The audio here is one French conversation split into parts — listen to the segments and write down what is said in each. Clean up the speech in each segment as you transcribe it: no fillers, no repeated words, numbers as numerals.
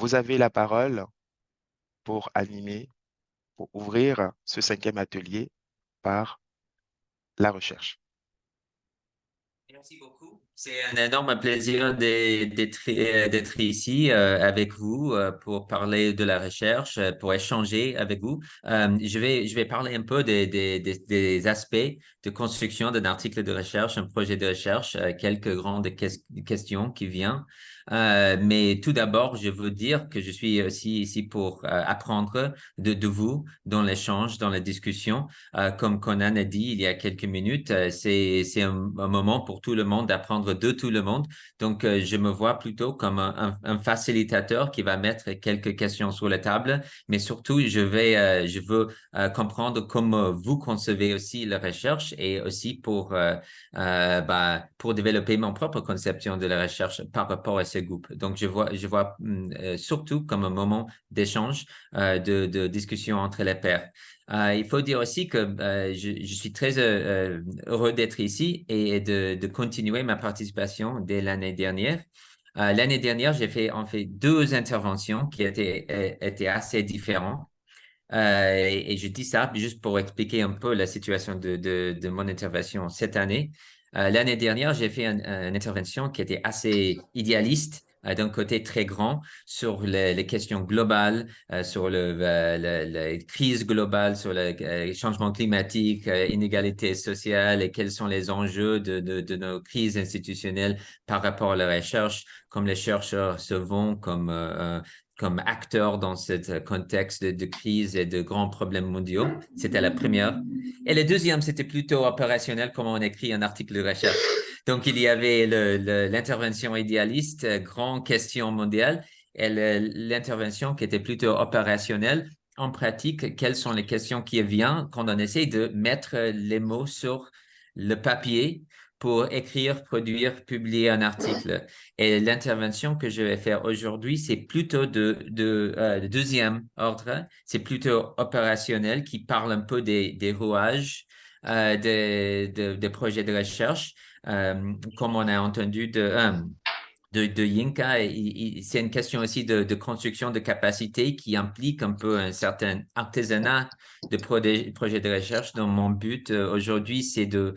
Vous avez la parole pour animer, pour ouvrir ce cinquième atelier par la recherche. Merci beaucoup. C'est un énorme plaisir d'être ici avec vous pour parler de la recherche, pour échanger avec vous. Je vais parler un peu des aspects de construction d'un article de recherche, un projet de recherche, quelques grandes questions qui viennent. Mais tout d'abord, je veux dire que je suis aussi ici pour apprendre de vous dans l'échange, dans la discussion. Comme Conan a dit il y a quelques minutes, c'est un moment pour tout le monde d'apprendre de tout le monde. Donc, je me vois plutôt comme un facilitateur qui va mettre quelques questions sur la table, mais surtout, je veux comprendre comment vous concevez aussi la recherche et aussi pour développer mon propre conception de la recherche par rapport à ce groupe. Donc, je vois surtout comme un moment d'échange, de discussion entre les pairs. Il faut dire aussi que je suis très heureux d'être ici et de continuer ma participation dès l'année dernière. L'année dernière, j'ai fait en fait deux interventions qui étaient assez différentes. Et je dis ça juste pour expliquer un peu la situation de mon intervention cette année. L'année dernière, j'ai fait une intervention qui était assez idéaliste, d'un côté très grand, sur les questions globales, sur la crise globale, sur le changement climatique, inégalité sociale et quels sont les enjeux de nos crises institutionnelles par rapport à la recherche, comme les chercheurs se vont comme acteurs dans ce contexte de crise et de grands problèmes mondiaux. C'était la première. Et le deuxième, c'était plutôt opérationnel, comment on écrit un article de recherche. Donc, il y avait l'intervention idéaliste, grande question mondiale, et l'intervention qui était plutôt opérationnelle. En pratique, quelles sont les questions qui viennent quand on essaie de mettre les mots sur le papier pour écrire, produire, publier un article. Et l'intervention que je vais faire aujourd'hui, c'est plutôt de deuxième ordre, c'est plutôt opérationnel qui parle un peu des rouages des projets de recherche, comme on a entendu de Yinka. C'est une question aussi de construction de capacité qui implique un peu un certain artisanat de projets de recherche. Donc, mon but aujourd'hui, c'est de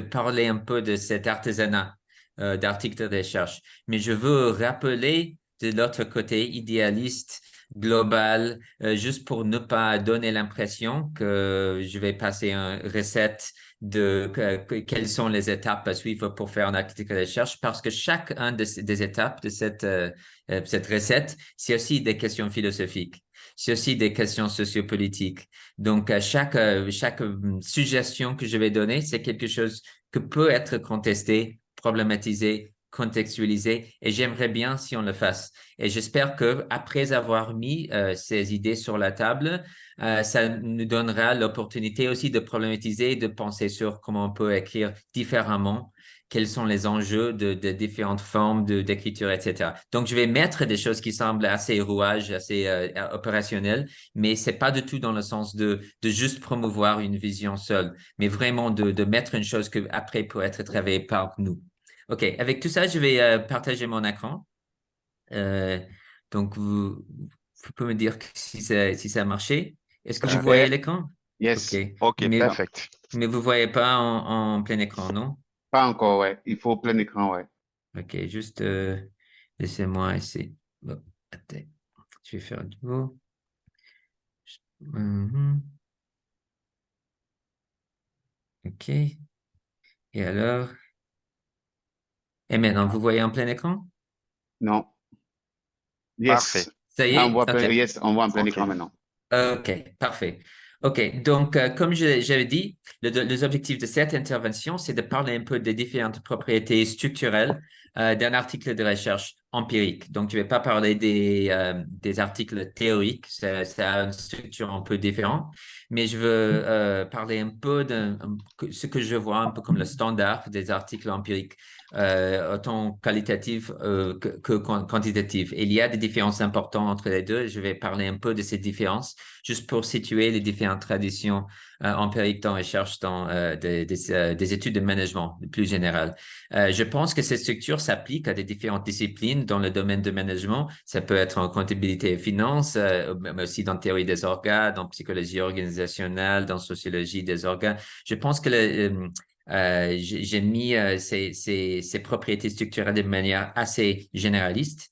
parler un peu de cet artisanat d'articles de recherche. Mais je veux rappeler de l'autre côté idéaliste, global, juste pour ne pas donner l'impression que je vais passer une recette quelles sont les étapes à suivre pour faire un article de recherche, parce que chacune des étapes de cette recette, c'est aussi des questions philosophiques, c'est aussi des questions sociopolitiques. Donc, chaque suggestion que je vais donner, c'est quelque chose que peut être contesté, problématisé, contextualisé, et j'aimerais bien si on le fasse. Et j'espère que après avoir mis ces idées sur la table, ça nous donnera l'opportunité aussi de problématiser et de penser sur comment on peut écrire différemment, quels sont les enjeux de différentes formes d'écriture, etc. Donc, je vais mettre des choses qui semblent assez rouages, assez opérationnelles, mais c'est pas du tout dans le sens de juste promouvoir une vision seule, mais vraiment de mettre une chose que après peut être travaillée par nous. OK, avec tout ça, je vais partager mon écran. Euh, donc, vous pouvez me dire si ça a marché. Est-ce que vous voyez Super. l'écran? OK. Yes. OK, Mais, perfect. mais vous voyez pas en plein écran, non? Pas encore, ouais. Il faut plein écran, ouais. OK, juste laissez-moi essayer. Bon, attends, je vais faire du nouveau. Mhm. OK. Et alors? Et maintenant, vous voyez en plein écran? Non. Parfait. Yes. Ça y Ah, est? OK. yes, on voit en plein OK. écran maintenant. OK, parfait. OK, donc comme j'avais dit, les objectifs de cette intervention, c'est de parler un peu des différentes propriétés structurelles d'un article de recherche empirique. Donc, je ne vais pas parler des articles théoriques, ça a une structure un peu différente, mais je veux parler un peu de ce que je vois un peu comme le standard des articles empiriques autant qualitative que quantitative. Et il y a des différences importantes entre les deux. Je vais parler un peu de ces différences, juste pour situer les différentes traditions empiriques en recherche dans des études de management plus générales. Je pense que cette structure s'applique à des différentes disciplines dans le domaine de management. Ça peut être en comptabilité et finance, mais aussi dans théorie des organes, dans psychologie organisationnelle, dans sociologie des organes. Je pense que j'ai mis ces propriétés structurelles de manière assez généraliste.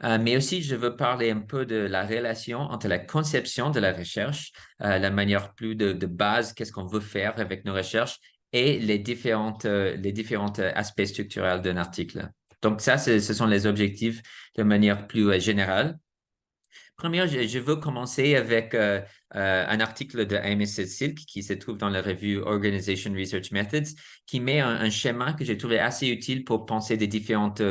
Mais aussi, je veux parler un peu de la relation entre la conception de la recherche, la manière plus de base, qu'est-ce qu'on veut faire avec nos recherches, et les différents aspects structurels d'un article. Donc ça, ce sont les objectifs de manière plus générale. Première, je veux commencer avec un article de Amos Silk qui se trouve dans la revue Organization Research Methods, qui met un schéma que j'ai trouvé assez utile pour penser des différentes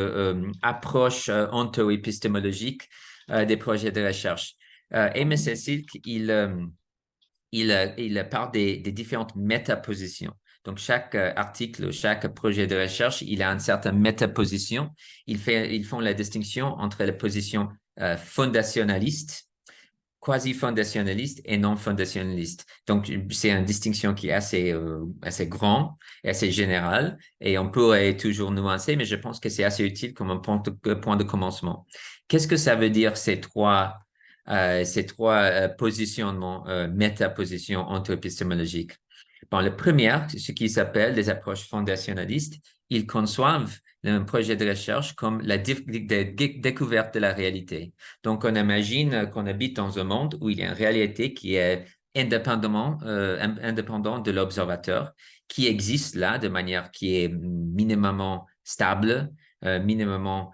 approches onto-épistémologiques des projets de recherche. Amos Silk, il parle des différentes métapositions. Donc, chaque article, chaque projet de recherche, il a une certaine métaposition. Ils font la distinction entre la position fondationaliste, quasi-fondationaliste et non fondationaliste. Donc, c'est une distinction qui est assez grande et assez générale et on pourrait toujours nuancer, mais je pense que c'est assez utile comme un point de commencement. Qu'est-ce que ça veut dire ces trois positionnements, métapositions onto-épistémologiques? Bon, le premier, ce qui s'appelle des approches fondationalistes, ils conçoivent un projet de recherche comme la découverte de la réalité. Donc, on imagine qu'on habite dans un monde où il y a une réalité qui est indépendante de l'observateur, qui existe là de manière qui est minimum stable, minimum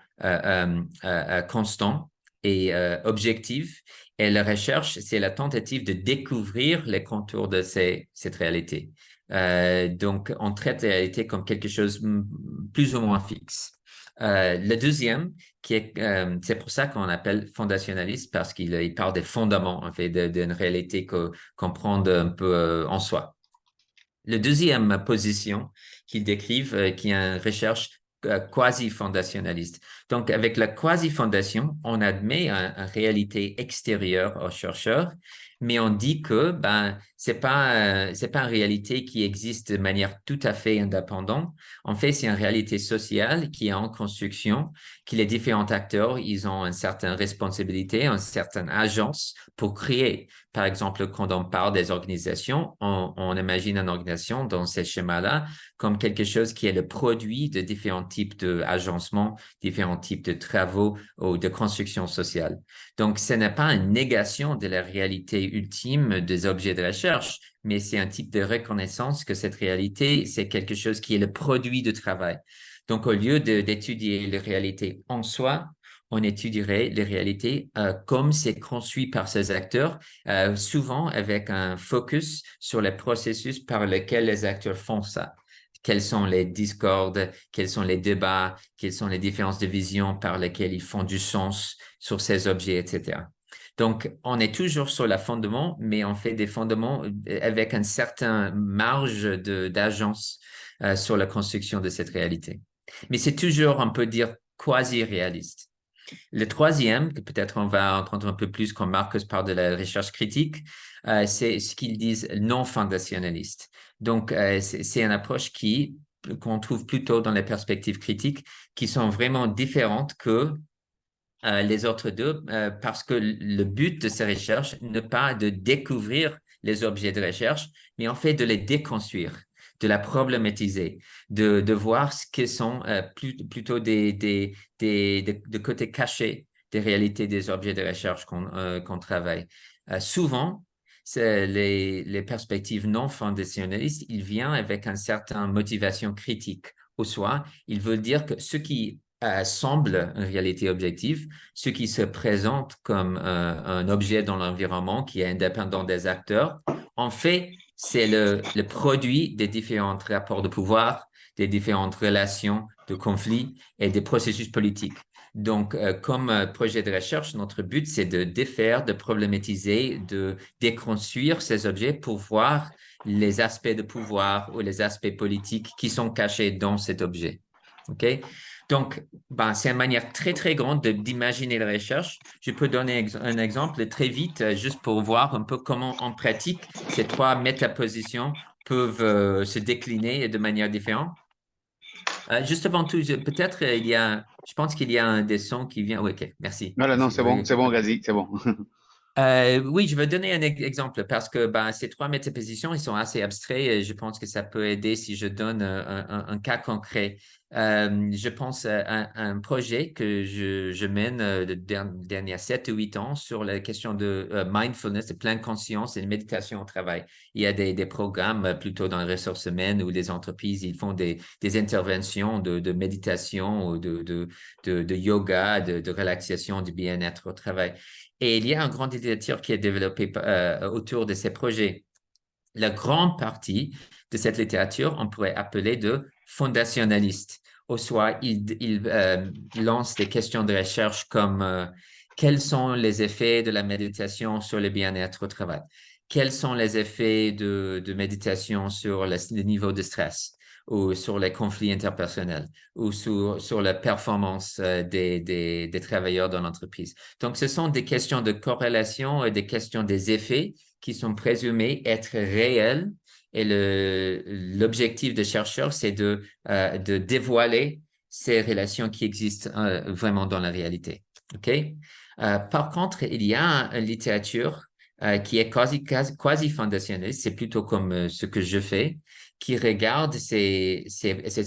constant et objective. Et la recherche, c'est la tentative de découvrir les contours de cette réalité. Donc, on traite la réalité comme quelque chose plus ou moins fixe. Le deuxième, c'est pour ça qu'on appelle fondationaliste, parce qu'il parle des fondements, en fait, d'une réalité qu'on prend un peu en soi. La deuxième position qu'ils décrivent, qui est une recherche quasi-fondationaliste. Donc, avec la quasi-fondation, on admet une réalité extérieure aux chercheurs, mais on dit que c'est pas une réalité qui existe de manière tout à fait indépendante. En fait, c'est une réalité sociale qui est en construction, que les différents acteurs, ils ont une certaine responsabilité, une certaine agence pour créer. Par exemple, quand on parle des organisations, on imagine une organisation dans ces schémas-là comme quelque chose qui est le produit de différents types d'agencements, différents types de travaux ou de construction sociale. Donc, ce n'est pas une négation de la réalité ultime des objets de recherche, mais c'est un type de reconnaissance que cette réalité, c'est quelque chose qui est le produit de travail. Donc, au lieu d'étudier les réalités en soi, on étudierait les réalités comme c'est construit par ces acteurs, souvent avec un focus sur les processus par lesquels les acteurs font ça. Quels sont les discordes, quels sont les débats, quelles sont les différences de vision par lesquelles ils font du sens sur ces objets, etc. Donc, on est toujours sur le fondement, mais on fait des fondements avec une certaine marge d'agence sur la construction de cette réalité. Mais c'est toujours, on peut dire, quasi-réaliste. Le troisième, que peut-être on va entendre un peu plus quand Marcus parle de la recherche critique, c'est ce qu'ils disent non fondationaliste. Donc, c'est une approche qu'on trouve plutôt dans les perspectives critiques qui sont vraiment différentes que les autres deux, parce que le but de ces recherches n'est pas de découvrir les objets de recherche, mais en fait de les déconstruire, de la problématiser, de voir ce que sont plutôt des côtés cachés des réalités des objets de recherche qu'on travaille. Souvent, les perspectives non fondationnalistes, ils viennent avec une certaine motivation critique. Au soit, ils veulent dire que ce qui semble une réalité objective, ce qui se présente comme un objet dans l'environnement qui est indépendant des acteurs, en fait, c'est le produit des différents rapports de pouvoir, des différentes relations de conflits et des processus politiques. Donc, comme projet de recherche, notre but, c'est de défaire, de problématiser, de déconstruire ces objets pour voir les aspects de pouvoir ou les aspects politiques qui sont cachés dans cet objet. OK? Donc, c'est une manière très, très grande d'imaginer la recherche. Je peux donner un exemple très vite, juste pour voir un peu comment, en pratique, ces trois métapositions peuvent se décliner de manière différente. Juste avant tout, peut-être je pense qu'il y a un des sons qui vient. Oui, OK, merci. Non, non, Merci. Oui. c'est bon, vas-y, c'est bon. Oui, je vais donner un exemple parce que ces trois métapositions, ils sont assez abstraits et je pense que ça peut aider si je donne un cas concret. Je pense à un projet que je mène les dernières 7 ou 8 ans sur la question de mindfulness, de pleine conscience et de méditation au travail. Il y a des programmes plutôt dans les ressources humaines où les entreprises ils font des interventions de méditation ou de yoga, de relaxation, du bien-être au travail. Et il y a une grande littérature qui est développée autour de ces projets. La grande partie de cette littérature, on pourrait appeler de fondationnaliste. Au soit, il lance des questions de recherche comme quels sont les effets de la méditation sur le bien-être au travail? Quels sont les effets de méditation sur le niveau de stress ou sur les conflits interpersonnels ou sur la performance des travailleurs dans l'entreprise? Donc, ce sont des questions de corrélation et des questions des effets qui sont présumés être réels. Et l'objectif des chercheurs, c'est de dévoiler ces relations qui existent vraiment dans la réalité. OK? Par contre, il y a une littérature qui est quasi fondationniste, c'est plutôt comme ce que je fais, qui regarde ces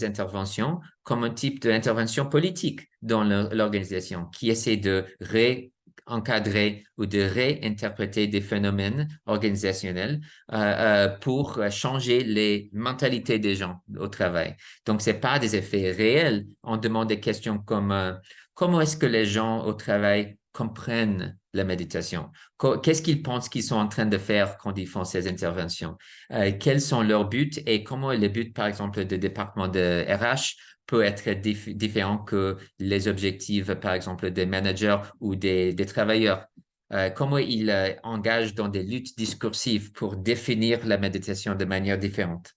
interventions comme un type d'intervention politique dans l'organisation, qui essaie de encadrer ou de réinterpréter des phénomènes organisationnels pour changer les mentalités des gens au travail. Donc, ce n'est pas des effets réels. On demande des questions comme comment est-ce que les gens au travail comprennent la méditation? Qu'est-ce qu'ils pensent qu'ils sont en train de faire quand ils font ces interventions? Quels sont leurs buts et comment les buts, par exemple, du département de RH peut être différent que les objectifs, par exemple, des managers ou des travailleurs. Comment ils engagent dans des luttes discursives pour définir la méditation de manière différente.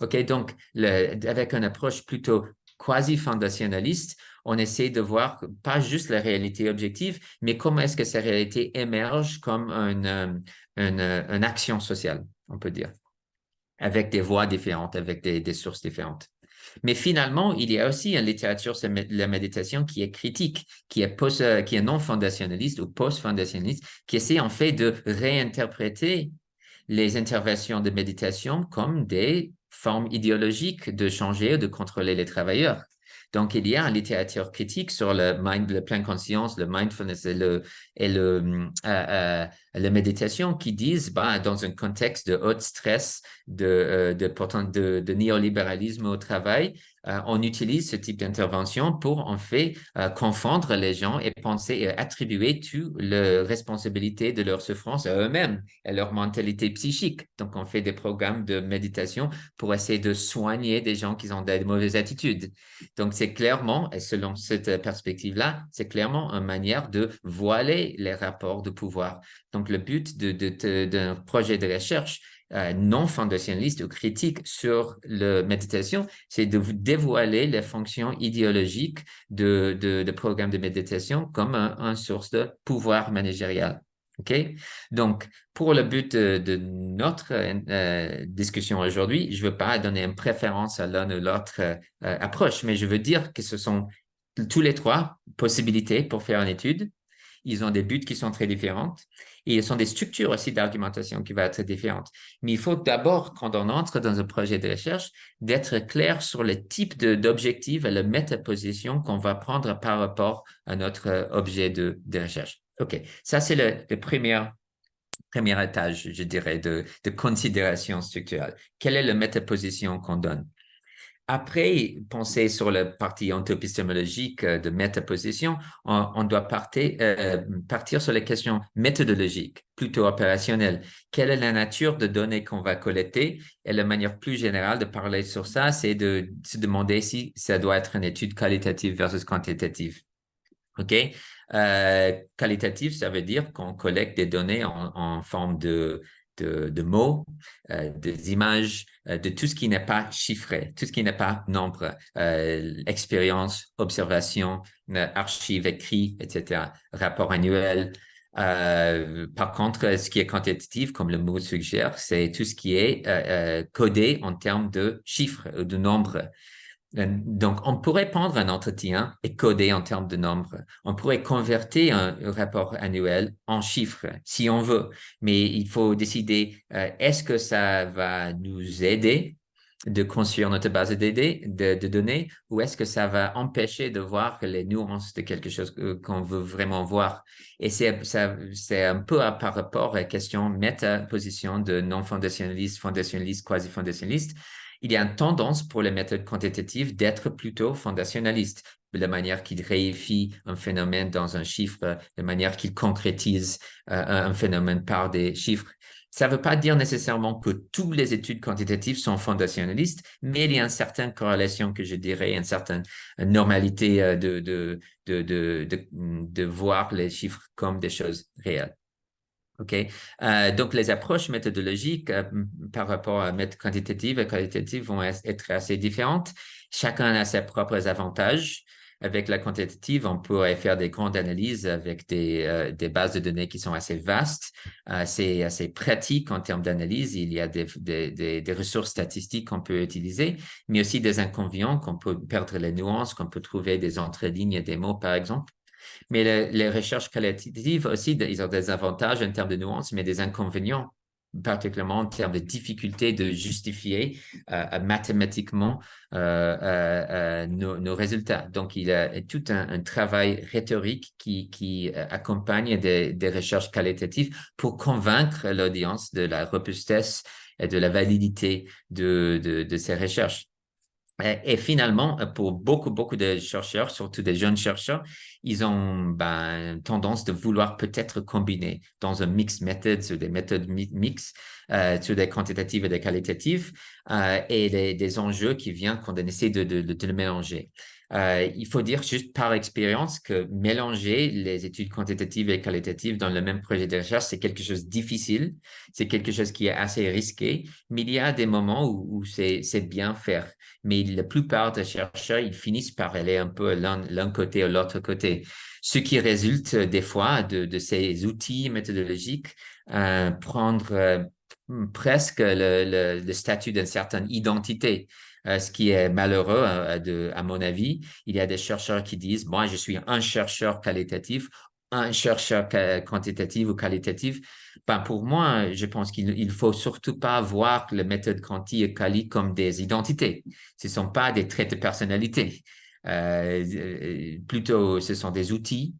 OK, donc avec une approche plutôt quasi-fondationaliste, on essaie de voir pas juste la réalité objective, mais comment est-ce que cette réalité émerge comme une action sociale, on peut dire, avec des voies différentes, avec des sources différentes. Mais finalement, il y a aussi une littérature sur la méditation qui est critique, qui est non fondationaliste ou post-fondationaliste, qui essaie en fait de réinterpréter les interventions de méditation comme des formes idéologiques de changer ou de contrôler les travailleurs. Donc, il y a une littérature critique sur le plein conscience, le mindfulness et la méditation qui disent, dans un contexte de haut stress, de néolibéralisme au travail, on utilise ce type d'intervention pour en fait confondre les gens et penser et attribuer toute la responsabilité de leur souffrance à eux-mêmes et leur mentalité psychique. Donc, on fait des programmes de méditation pour essayer de soigner des gens qui ont des mauvaises attitudes. Donc, c'est clairement, et selon cette perspective-là, c'est clairement une manière de voiler les rapports de pouvoir. Donc, le but d'un projet de recherche non fondationnaliste ou critique sur la méditation, c'est de dévoiler les fonctions idéologiques de programmes de méditation comme une source de pouvoir managérial. OK? Donc, pour le but de notre discussion aujourd'hui, je ne veux pas donner une préférence à l'une ou l'autre approche, mais je veux dire que ce sont tous les trois possibilités pour faire une étude. Ils ont des buts qui sont très différents et ils ont des structures aussi d'argumentation qui vont être différentes. Mais il faut d'abord, quand on entre dans un projet de recherche, d'être clair sur le type d'objectif et la métaposition qu'on va prendre par rapport à notre objet de recherche. OK, ça c'est le premier étage, je dirais, de considération structurelle. Quelle est la métaposition qu'on donne? Après, penser sur la partie ontoépistémologique de métaposition, on doit partir sur les questions méthodologiques, plutôt opérationnelles. Quelle est la nature de données qu'on va collecter? Et la manière plus générale de parler sur ça, c'est de se demander si ça doit être une étude qualitative versus quantitative. OK? Qualitatif, ça veut dire qu'on collecte des données en forme de de mots, des images, de tout ce qui n'est pas chiffré, tout ce qui n'est pas nombre, expérience, observation, archives écrits, etc., rapport annuel. Par contre, ce qui est quantitatif, comme le mot suggère, c'est tout ce qui est codé en termes de chiffres, de nombres. Donc, on pourrait prendre un entretien et coder en termes de nombres. On pourrait convertir un rapport annuel en chiffres, si on veut. Mais il faut décider, est-ce que ça va nous aider de construire notre base de données ou est-ce que ça va empêcher de voir les nuances de quelque chose qu'on veut vraiment voir? Et c'est un peu par rapport à la question méta-position de non-fondationnaliste, fondationnaliste, quasi-fondationnaliste. Il y a une tendance pour les méthodes quantitatives d'être plutôt fondationnalistes, de la manière qu'ils réifient un phénomène dans un chiffre, de manière qu'ils concrétisent un phénomène par des chiffres. Ça ne veut pas dire nécessairement que toutes les études quantitatives sont fondamentalistes, mais il y a une certaine corrélation que je dirais, une certaine normalité de voir les chiffres comme des choses réelles. OK. Donc, les approches méthodologiques par rapport à méthodes quantitatives et qualitatives vont être assez différentes. Chacun a ses propres avantages. Avec la quantitative, on pourrait faire des grandes analyses avec des bases de données qui sont assez vastes, assez pratiques en termes d'analyse. Il y a des ressources statistiques qu'on peut utiliser, mais aussi des inconvénients qu'on peut perdre les nuances, qu'on peut trouver des entre-lignes des mots, par exemple. Mais les recherches qualitatives aussi, ils ont des avantages en termes de nuances, mais des inconvénients, particulièrement en termes de difficulté de justifier mathématiquement nos résultats. Donc, il y a tout un travail rhétorique qui accompagne des recherches qualitatives pour convaincre l'audience de la robustesse et de la validité de ces recherches. Et finalement, pour beaucoup de chercheurs, surtout des jeunes chercheurs, ils ont tendance de vouloir peut-être combiner dans un mix method, sur des méthodes mix, sur des quantitatives et des qualitatives, et des enjeux qui viennent quand on essaie de le mélanger. Il faut dire juste par expérience que mélanger les études quantitatives et qualitatives dans le même projet de recherche, c'est quelque chose de difficile, c'est quelque chose qui est assez risqué, mais il y a des moments où c'est bien faire. Mais la plupart des chercheurs, ils finissent par aller un peu l'un côté ou l'autre côté. Ce qui résulte des fois de ces outils méthodologiques, prendre presque le statut d'une certaine identité. Ce qui est malheureux, à mon avis. Il y a des chercheurs qui disent, moi, je suis un chercheur qualitatif, un chercheur quantitatif ou qualitatif. Pour moi, je pense qu'il faut surtout pas voir les méthodes quanti et quali comme des identités. Ce ne sont pas des traits de personnalité. Plutôt, ce sont des outils,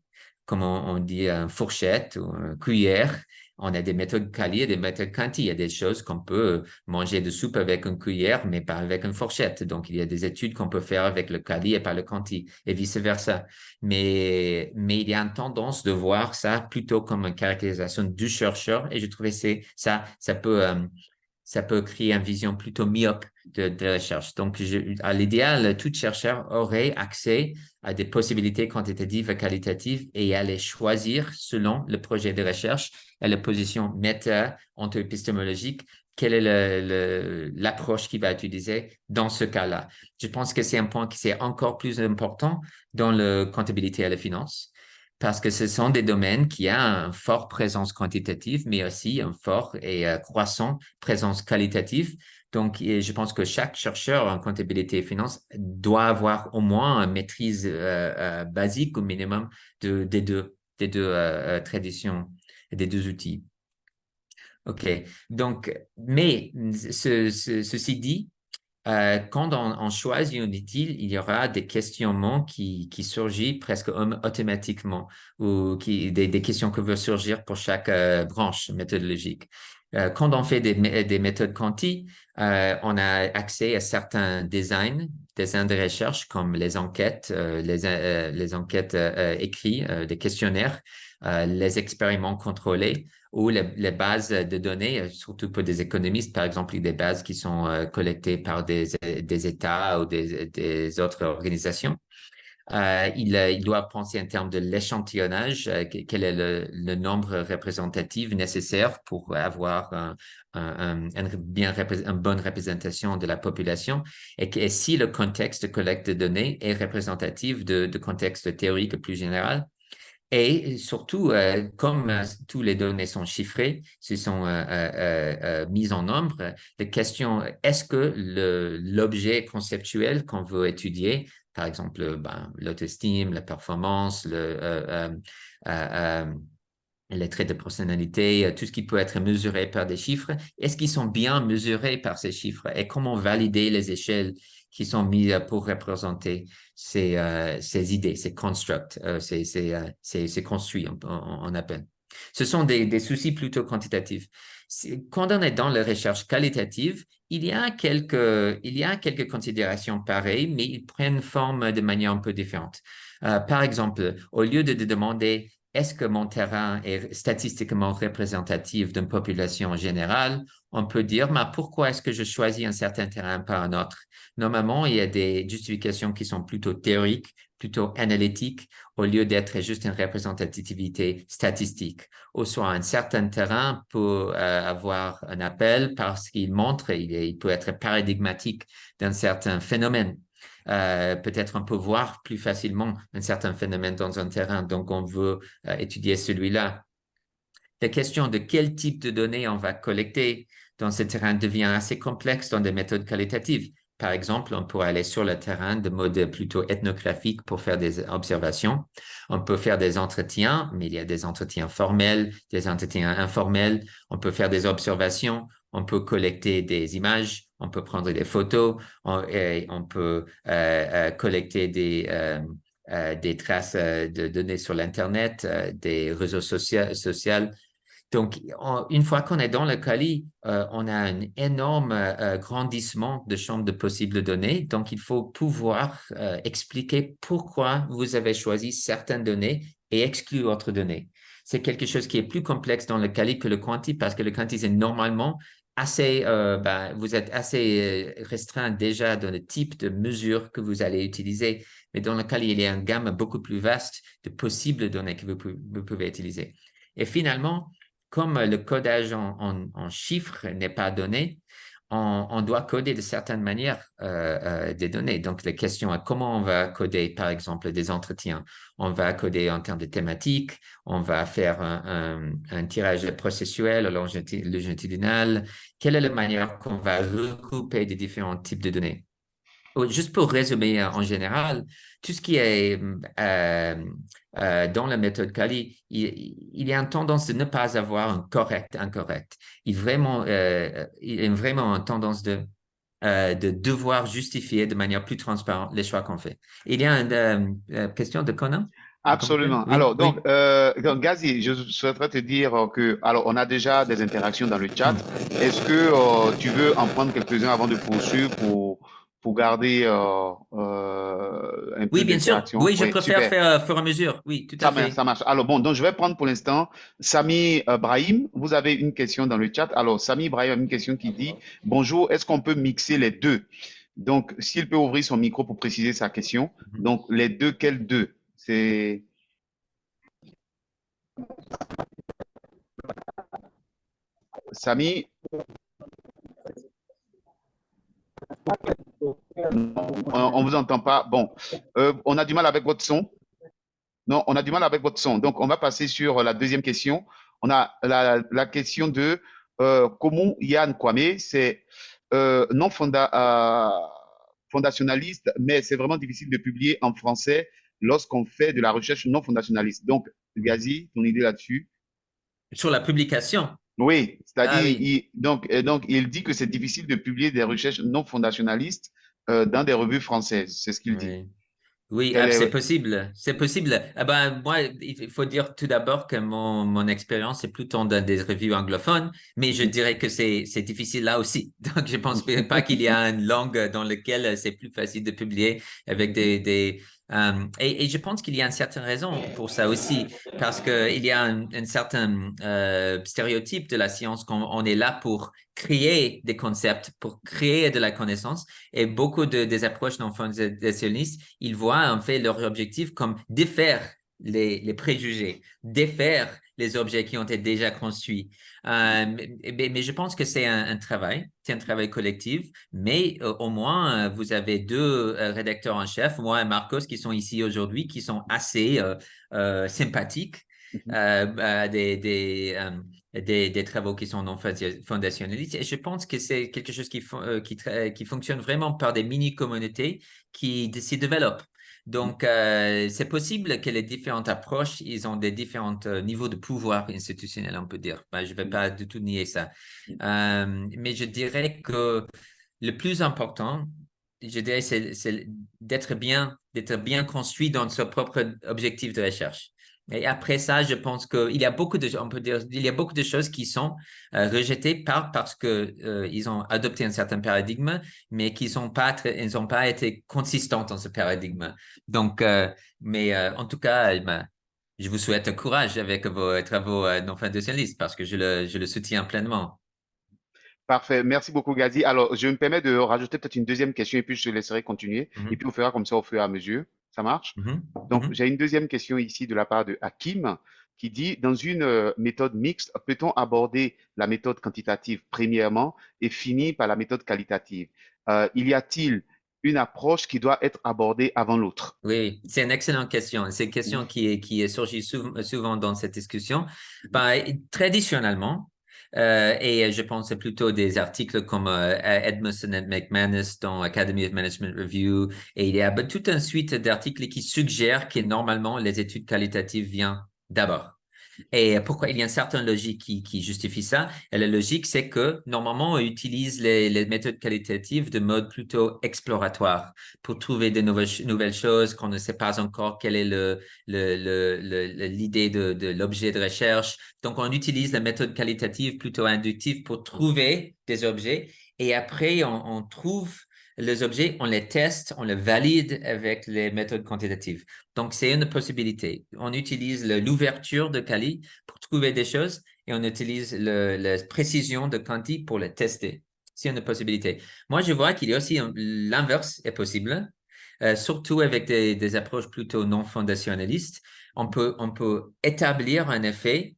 comme on dit, une fourchette ou une cuillère. On a des méthodes quali et des méthodes quanti. Il y a des choses qu'on peut manger de soupe avec une cuillère, mais pas avec une fourchette. Donc, il y a des études qu'on peut faire avec le quali et pas le quanti, et vice-versa. Mais il y a une tendance de voir ça plutôt comme une caractérisation du chercheur. Et je trouvais que ça peut créer une vision plutôt myope de la recherche. Donc, à l'idéal, tout chercheur aurait accès à des possibilités quantitatives et qualitatives et aller choisir selon le projet de recherche et la position méta-onto-épistémologique, quelle est l'approche qu'il va utiliser dans ce cas-là. Je pense que c'est un point qui est encore plus important dans la comptabilité et la finance, parce que ce sont des domaines qui ont une forte présence quantitative, mais aussi une forte et croissante présence qualitative. Donc, je pense que chaque chercheur en comptabilité et finance doit avoir au moins une maîtrise basique au minimum des deux traditions, des deux outils. OK. Donc, mais ceci dit, quand on choisit un outil, il y aura des questionnements qui surgissent presque automatiquement ou des questions qui vont surgir pour chaque branche méthodologique. Quand on fait des méthodes quanti, on a accès à certains designs de recherche comme les enquêtes, les enquêtes écrites, des questionnaires, les expériments contrôlés ou les bases de données, surtout pour des économistes, par exemple, des bases qui sont collectées par des États ou des autres organisations. Ils doivent penser en termes de l'échantillonnage, quel est le nombre représentatif nécessaire pour avoir une bonne représentation de la population et si le contexte de collecte de données est représentatif de contexte théorique plus général. Et surtout, comme toutes les données sont chiffrées, se sont mises en nombre, la question, est-ce que l'objet conceptuel qu'on veut étudier, par exemple, l'autostime, la performance, les traits de personnalité, tout ce qui peut être mesuré par des chiffres, est-ce qu'ils sont bien mesurés par ces chiffres et comment valider les échelles qui sont mises pour représenter ces idées, ces constructs, ces construits, on appelle. Ce sont des soucis plutôt quantitatifs. Quand on est dans la recherche qualitative, il y a quelques considérations pareilles, mais ils prennent forme de manière un peu différente. Par exemple, au lieu de demander est-ce que mon terrain est statistiquement représentatif d'une population générale, on peut dire, mais pourquoi est-ce que je choisis un certain terrain par un autre? Normalement, il y a des justifications qui sont plutôt théoriques, plutôt analytiques, au lieu d'être juste une représentativité statistique. Ou soit un certain terrain peut avoir un appel parce qu'il montre, il peut être paradigmatique d'un certain phénomène. Peut-être on peut voir plus facilement un certain phénomène dans un terrain, donc on veut étudier celui-là. La question de quel type de données on va collecter dans ce terrain devient assez complexe dans des méthodes qualitatives. Par exemple, on pourrait aller sur le terrain de mode plutôt ethnographique pour faire des observations. On peut faire des entretiens, mais il y a des entretiens formels, des entretiens informels. On peut faire des observations, on peut collecter des images, on peut prendre des photos, on peut collecter des traces de données sur l'Internet, des réseaux sociaux. Donc, une fois qu'on est dans le Kali, on a un énorme grandissement de champ de possibles données. Donc, il faut pouvoir expliquer pourquoi vous avez choisi certaines données et exclu autres données. C'est quelque chose qui est plus complexe dans le Kali que le Quanti parce que le Quanti, c'est normalement assez, vous êtes assez restreint déjà dans le type de mesure que vous allez utiliser. Mais dans le Kali, il y a une gamme beaucoup plus vaste de possibles données que vous pouvez utiliser. Et finalement, comme le codage en chiffres n'est pas donné, on doit coder de certaines manières des données. Donc, la question est comment on va coder, par exemple, des entretiens. On va coder en termes de thématiques, on va faire un tirage processuel, longitudinal. Quelle est la manière qu'on va regrouper des différents types de données? Juste pour résumer en général, tout ce qui est dans la méthode Kali, il y a une tendance de ne pas avoir un correct, incorrect. Il y a vraiment une tendance de devoir justifier de manière plus transparente les choix qu'on fait. Il y a une question de Conan? Absolument. Oui, Alors, oui. donc, Gazi, je souhaiterais te dire que, alors, on a déjà des interactions dans le chat. Est-ce que tu veux en prendre quelques-uns avant de poursuivre pour garder un peu Oui, bien sûr. d'interaction? Oui, je Oui, préfère super. faire fur et à mesure. Oui, tout à fait. Ça marche. Alors, bon, donc, je vais prendre pour l'instant Sami Brahim. Vous avez une question dans le chat. Alors, Sami Brahim a une question qui dit, bonjour, est-ce qu'on peut mixer les deux? Donc, s'il peut ouvrir son micro pour préciser sa question. Donc, les deux, quels deux? C'est Sami, on vous entend pas. Bon, on a du mal avec votre son. Non, on a du mal avec votre son. Donc, on va passer sur la deuxième question. On a la question de Komu Yann Kwame. C'est non fondationaliste, mais c'est vraiment difficile de publier en français lorsqu'on fait de la recherche non fondationaliste. Donc, Gazi, ton idée là-dessus? Sur la publication. Oui, Ah c'est-à-dire, oui. donc, il dit que c'est difficile de publier des recherches non fondationalistes dans des revues françaises. C'est ce qu'il dit. Oui. Oui, Quel c'est est... possible, c'est possible. Ah ben, moi, il faut dire tout d'abord que mon expérience est plutôt dans des revues anglophones, mais je dirais que c'est difficile là aussi. Donc, je pense pas qu'il y a une langue dans laquelle c'est plus facile de publier avec Et je pense qu'il y a une certaine raison pour ça aussi, parce qu'il y a un certain stéréotype de la science qu'on est là pour créer des concepts, pour créer de la connaissance. Et beaucoup des approches non fondationnistes, ils voient en fait leur objectif comme défaire les préjugés, défaire les objets qui ont été déjà construits. Mais je pense que c'est un travail collectif, mais au moins, vous avez deux rédacteurs en chef, moi et Marcos, qui sont ici aujourd'hui, qui sont assez sympathiques des travaux qui sont non fondationnalistes. Et je pense que c'est quelque chose qui fonctionne vraiment par des mini-communautés qui s'y développent. Donc, c'est possible que les différentes approches, ils ont des différents niveaux de pouvoir institutionnel, on peut dire. Ben, je ne vais pas du tout nier ça. Mais je dirais que le plus important, je dirais, c'est d'être bien construit dans son propre objectif de recherche. Et après ça, je pense qu'il y a on peut dire, il y a beaucoup de choses qui sont rejetées parce que ils ont adopté un certain paradigme, mais qui ils n'ont pas été consistants dans ce paradigme. Donc, en tout cas, ben, je vous souhaite courage avec vos travaux non fondationalistes parce que je le soutiens pleinement. Parfait. Merci beaucoup, Gazi. Alors, je me permets de rajouter peut-être une deuxième question et puis je te laisserai continuer. Et Mhm, puis, on fera comme ça au fur et à mesure. Ça marche? mhm, Donc, mhm. j'ai une deuxième question ici de la part de Hakim qui dit, dans une méthode mixte, peut-on aborder la méthode quantitative premièrement et finir par la méthode qualitative? Y a-t-il une approche qui doit être abordée avant l'autre? Oui, c'est une excellente question. C'est une Mhm, question qui est surgie souvent dans cette discussion. mhm, Ben, traditionnellement, et je pense plutôt des articles comme Edmondson et McManus dans Academy of Management Review, et il y a toute une suite d'articles qui suggèrent que normalement les études qualitatives viennent d'abord. Et pourquoi il y a une certaine logique qui justifie ça? Et la logique, c'est que normalement, on utilise les méthodes qualitatives de mode plutôt exploratoire pour trouver de nouvelles choses qu'on ne sait pas encore quelle est l'idée de l'objet de recherche. Donc, on utilise la méthode qualitative plutôt inductive pour trouver des objets et après, on trouve les objets, on les teste, on les valide avec les méthodes quantitatives. Donc, c'est une possibilité. On utilise l'ouverture de Kali pour trouver des choses et on utilise la précision de Conti pour les tester. C'est une possibilité. Moi, je vois qu'il y a aussi l'inverse est possible, surtout avec des approches plutôt non fondationnalistes. On peut établir un effet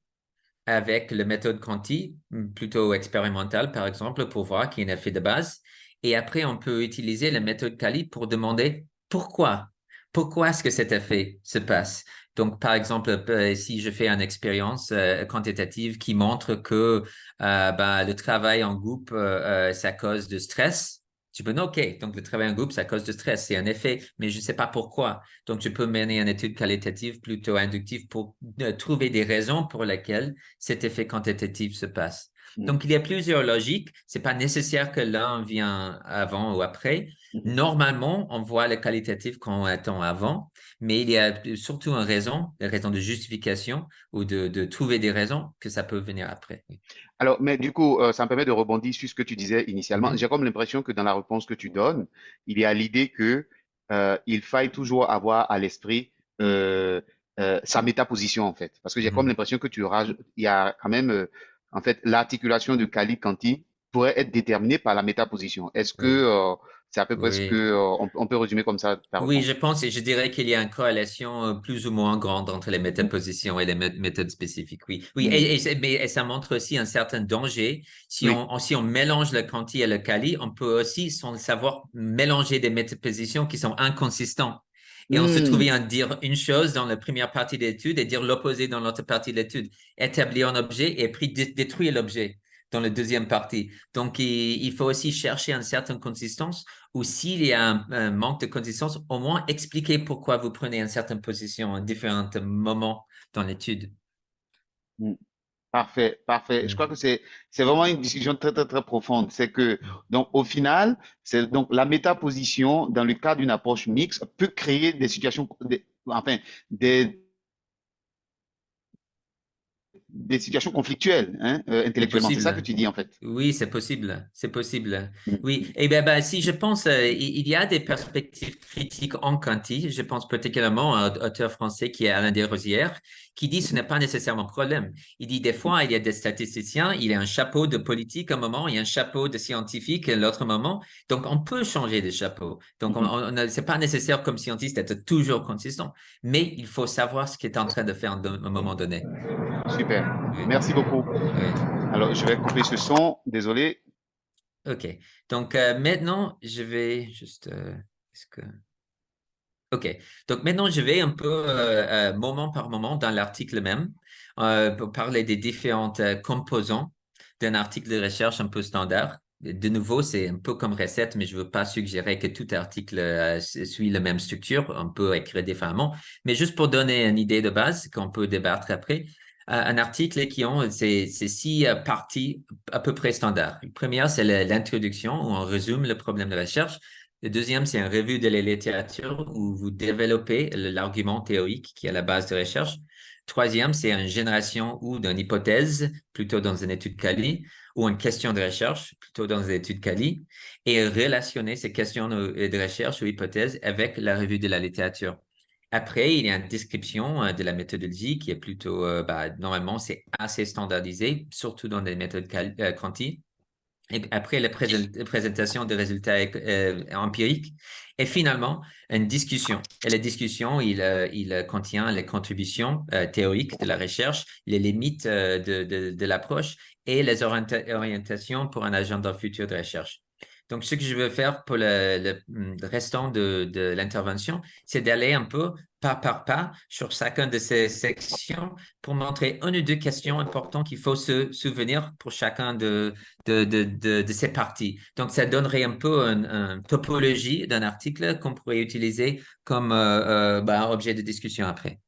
avec la méthode Conti, plutôt expérimentale, par exemple, pour voir qu'il y a un effet de base. Et après, on peut utiliser la méthode Kali pour demander pourquoi. Pourquoi est-ce que cet effet se passe? Donc, par exemple, si je fais une expérience quantitative qui montre que ben, le travail en groupe, ça cause de stress, tu peux dire, OK, donc le travail en groupe, ça cause de stress, c'est un effet, mais je ne sais pas pourquoi. Donc, tu peux mener une étude qualitative plutôt inductive pour trouver des raisons pour lesquelles cet effet quantitatif se passe. mhm, Donc, il y a plusieurs logiques. C'est pas nécessaire que l'un vient avant ou après. mhm. Normalement, on voit le qualitatif quand on attend avant, mais il y a surtout une raison de justification ou de trouver des raisons que ça peut venir après. Alors, mais du coup, ça me permet de rebondir sur ce que tu disais initialement. Mhm. J'ai comme l'impression que dans la réponse que tu donnes, il y a l'idée que il faille toujours avoir à l'esprit sa métaposition en fait, parce que j'ai comme Mhm. l'impression que il y a quand même en fait l'articulation de Kali-Kanti pourrait être déterminée par la métaposition. Est-ce que Oui, c'est à peu près ce que oui. on peut résumer comme ça ta Oui, je réponse? pense et je dirais qu'il y a une corrélation plus ou moins grande entre les métapositions et les méthodes spécifiques. Oui, oui, Mm. mais ça montre aussi un certain danger. Oui. Si on mélange le quanti et le quali, on peut aussi, sans le savoir, mélanger des métapositions qui sont inconsistantes. Et on se trouve Mm. à dire une chose dans la première partie de l'étude et dire l'opposé dans l'autre partie de l'étude. Établir un objet et puis détruire l'objet dans la deuxième partie. Donc, il faut aussi chercher une certaine consistance ou s'il y a un manque de consistance, au moins expliquer pourquoi vous prenez une certaine position à différents moments dans l'étude. Mm. Parfait, parfait. Je crois que c'est vraiment une discussion très très très profonde. C'est que donc au final, c'est donc la métaposition dans le cadre d'une approche mixte peut créer des situations, enfin des des situations conflictuelles, hein, C'est intellectuellement. C'est ça que possible. tu dis, en fait. Oui, c'est possible. C'est possible. Mm. Oui. Et bien, si je pense, il y a des perspectives critiques en quanti. Je pense particulièrement à un auteur français qui est Alain Desrosières, qui dit ce n'est pas nécessairement un problème. Il dit des fois, il y a des statisticiens, il y a un chapeau de politique à un moment, il y a un chapeau de scientifique à l'autre moment. Donc, on peut changer de chapeau. Donc, c'est pas nécessaire comme scientiste d'être toujours consistant, mais il faut savoir ce qu'il est en train de faire à un moment donné. Super. Oui. Merci beaucoup. Oui. Alors, je vais couper ce son. Désolé. OK. Donc, maintenant, je vais juste... est-ce que... OK. Donc, maintenant, je vais un peu, moment par moment, dans l'article même, pour parler des différentes composants d'un article de recherche un peu standard. De nouveau, c'est un peu comme recette, mais je ne veux pas suggérer que tout article suit la même structure. On peut écrire différemment. Mais juste pour donner une idée de base qu'on peut débattre après, un article qui ont ces 6 parties à peu près standards. La première, c'est l'introduction, où on résume le problème de recherche. Le deuxième, c'est un revue de la littérature où vous développez l'argument théorique qui est à la base de recherche. Troisième, c'est une génération ou d'une hypothèse, plutôt dans une étude quali, ou une question de recherche, plutôt dans une étude quali, et relationner ces questions de recherche ou hypothèses avec la revue de la littérature. Après, il y a une description de la méthodologie qui est plutôt, normalement, c'est assez standardisé, surtout dans des méthodes quanti. Et après la présentation des résultats empiriques. Et finalement, une discussion. Et la discussion, il contient les contributions théoriques de la recherche, les limites de l'approche et les orientations pour un agenda futur de recherche. Donc, ce que je veux faire pour le restant de l'intervention, c'est d'aller un peu pas par pas sur chacune de ces sections pour montrer une ou deux questions importantes qu'il faut se souvenir pour chacun de ces parties. Donc, ça donnerait un peu une topologie d'un article qu'on pourrait utiliser comme objet de discussion après.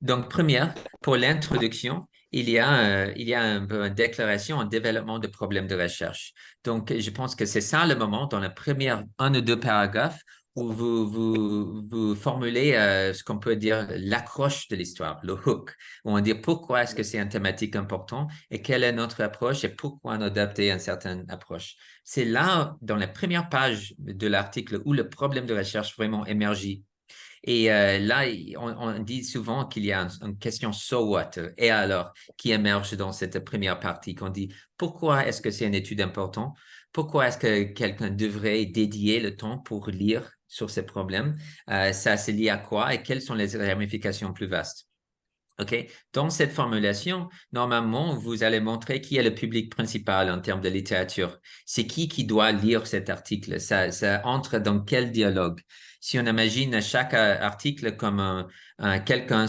Donc, première, pour l'introduction, il y a un peu une déclaration en développement de problèmes de recherche. Donc, je pense que c'est ça le moment, dans la première 1 ou 2 paragraphes, où vous formulez ce qu'on peut dire l'accroche de l'histoire, le hook, où on dit pourquoi est-ce que c'est une thématique importante et quelle est notre approche et pourquoi on adapte une certaine approche. C'est là, dans la première page de l'article, où le problème de recherche vraiment émerge. Et là, on dit souvent qu'il y a une question so what, et alors, qui émerge dans cette première partie, qu'on dit pourquoi est-ce que c'est une étude importante? Pourquoi est-ce que quelqu'un devrait dédier le temps pour lire sur ces problèmes? Ça se lie à quoi et quelles sont les ramifications plus vastes? OK? Dans cette formulation, normalement, vous allez montrer qui est le public principal en termes de littérature. C'est qui doit lire cet article? Ça entre dans quel dialogue? Si on imagine chaque article comme quelqu'un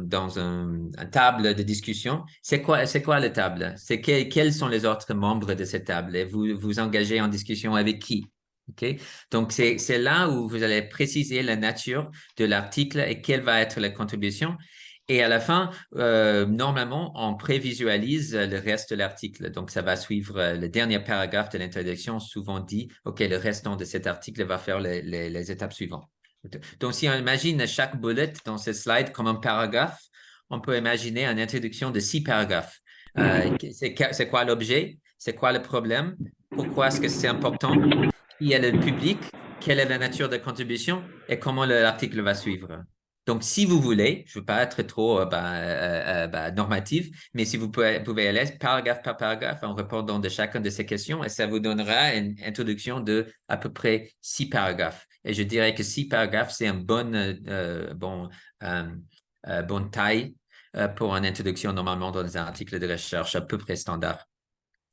dans une table de discussion, c'est quoi la table? Quels sont les autres membres de cette table? Et vous engagez en discussion avec qui? OK? Donc, c'est là où vous allez préciser la nature de l'article et quelle va être la contribution. Et à la fin, normalement, on prévisualise le reste de l'article. Donc, ça va suivre le dernier paragraphe de l'introduction, souvent dit, OK, le restant de cet article va faire les étapes suivantes. Donc, si on imagine chaque bullet dans ce slide comme un paragraphe, on peut imaginer une introduction de 6 paragraphes. C'est quoi l'objet? C'est quoi le problème? Pourquoi est-ce que c'est important? Qui est le public? Quelle est la nature de contribution? Et comment l'article va suivre? Donc, si vous voulez, je ne veux pas être trop normatif, mais si vous pouvez aller paragraphe par paragraphe en répondant de chacune de ces questions, et ça vous donnera une introduction de à peu près 6 paragraphes. Et je dirais que 6 paragraphes, c'est une bonne taille pour une introduction normalement dans un article de recherche à peu près standard.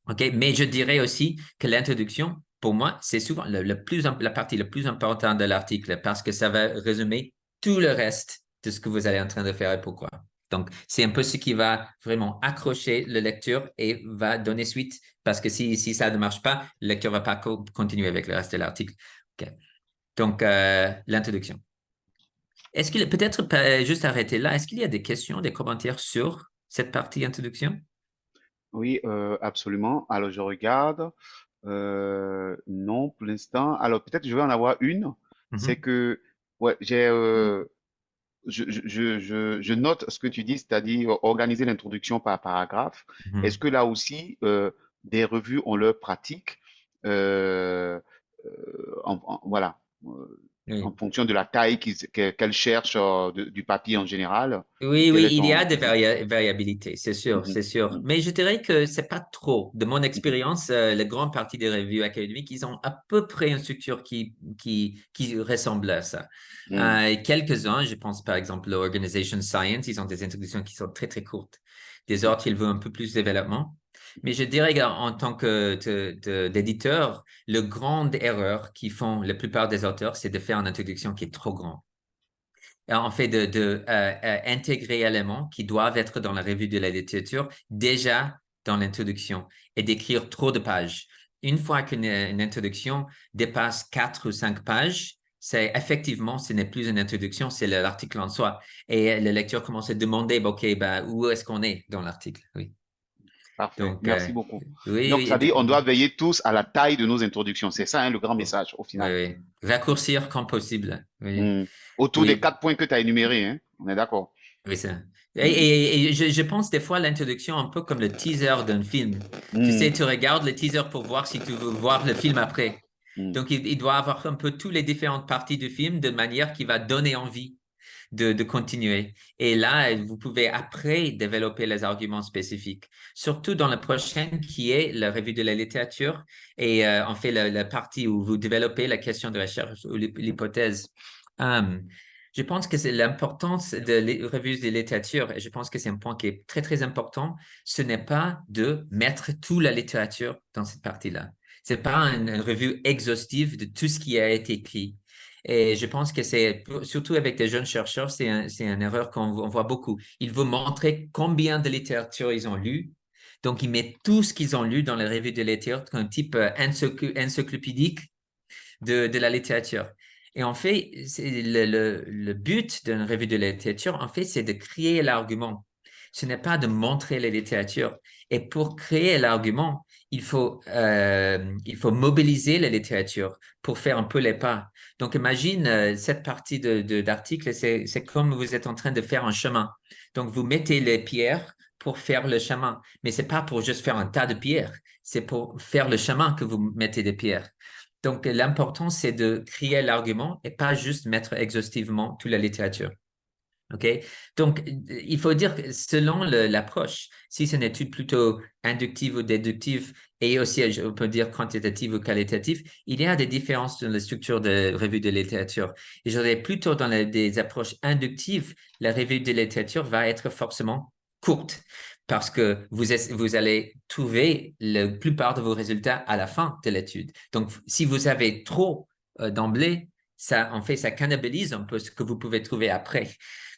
OK? Mais je dirais aussi que l'introduction, pour moi, c'est souvent la partie la plus importante de l'article parce que ça va résumer tout le reste de ce que vous allez en train de faire et pourquoi. Donc, c'est un peu ce qui va vraiment accrocher le lecteur et va donner suite parce que si ça ne marche pas, le lecteur ne va pas continuer avec le reste de l'article. OK. Donc, l'introduction. Est-ce qu'il peut-être juste arrêter là, est-ce qu'il y a des questions, des commentaires sur cette partie introduction? Oui, absolument. Alors, je regarde. Non, pour l'instant. Alors, peut-être je vais en avoir une. C'est Mhm. que, ouais, je note ce que tu dis, c'est-à-dire organiser l'introduction par paragraphe. Est-ce que là aussi, des revues ont leur pratique, euh, voilà, en Oui. fonction de la taille qu'elles cherchent du papier en général? Oui, Quel oui, est il y a ton... des variabilités, c'est sûr, Mhm, c'est sûr. mhm, Mais je dirais que c'est pas trop. De mon mhm, expérience, la grande partie des revues académiques, ils ont à peu près une structure qui ressemble à ça. mhm, Quelques-uns, je pense par exemple l'Organization Science, ils ont des introductions qui sont très, très courtes. Des mhm, autres, ils veulent un peu plus de développement. Mais je dirais en tant que d'éditeur, la grande erreur qu'ils font la plupart des auteurs, c'est de faire une introduction qui est trop grande. En fait, intégrer éléments qui doivent être dans la revue de la littérature déjà dans l'introduction et d'écrire trop de pages. Une fois qu'une introduction dépasse 4 ou 5 pages, c'est effectivement, ce n'est plus une introduction, c'est l'article en soi. Et le lecteur commence à demander, OK, ben, où est-ce qu'on est dans l'article? Oui. parfait, Donc, merci beaucoup. oui, Donc, oui, ça dit, on doit veiller tous à la taille de nos introductions. C'est ça, hein, le grand oui, message au final. oui. Raccourcir quand possible. Oui, Mhm. Autour des oui. 4 points que tu as énumérés, hein, on est d'accord. Oui, ça. Mhm, Et je pense des fois à l'introduction un peu comme le teaser d'un film. Tu sais, mhm, tu regardes le teaser pour voir si tu veux voir le film après. mhm. Donc, il doit avoir un peu toutes les différentes parties du film de manière qui va donner envie de continuer. Et là, vous pouvez après développer les arguments spécifiques, surtout dans la prochaine qui est la revue de la littérature et on fait la partie où vous développez la question de recherche ou l'hypothèse. Je pense que c'est l'importance de les revues de littérature et je pense que c'est un point qui est très, très important. Ce n'est pas de mettre toute la littérature dans cette partie-là. C'est pas une revue exhaustive de tout ce qui a été écrit. Et je pense que c'est, surtout avec des jeunes chercheurs, c'est une erreur qu'on voit beaucoup. Ils veulent montrer combien de littérature ils ont lu. Donc, ils mettent tout ce qu'ils ont lu dans les revues de littérature comme un type encyclopédique de la littérature. Et en fait, le but d'une revue de littérature, en fait, c'est de créer l'argument. Ce n'est pas de montrer la littérature. Et pour créer l'argument, il faut mobiliser la littérature pour faire un peu les pas. Donc, imagine cette partie d'article, c'est comme vous êtes en train de faire un chemin. Donc, vous mettez les pierres pour faire le chemin. Mais c'est pas pour juste faire un tas de pierres. C'est pour faire le chemin que vous mettez des pierres. Donc, l'important, c'est de créer l'argument et pas juste mettre exhaustivement toute la littérature. OK? Donc, il faut dire que selon l'approche, si c'est une étude plutôt inductive ou déductive et aussi, on peut dire quantitative ou qualitative, il y a des différences dans la structure de revue de littérature. Et je dirais plutôt dans des approches inductives, la revue de littérature va être forcément courte parce que vous allez trouver la plupart de vos résultats à la fin de l'étude. Donc, si vous avez trop d'emblée, ça, en fait, ça cannibalise un peu ce que vous pouvez trouver après.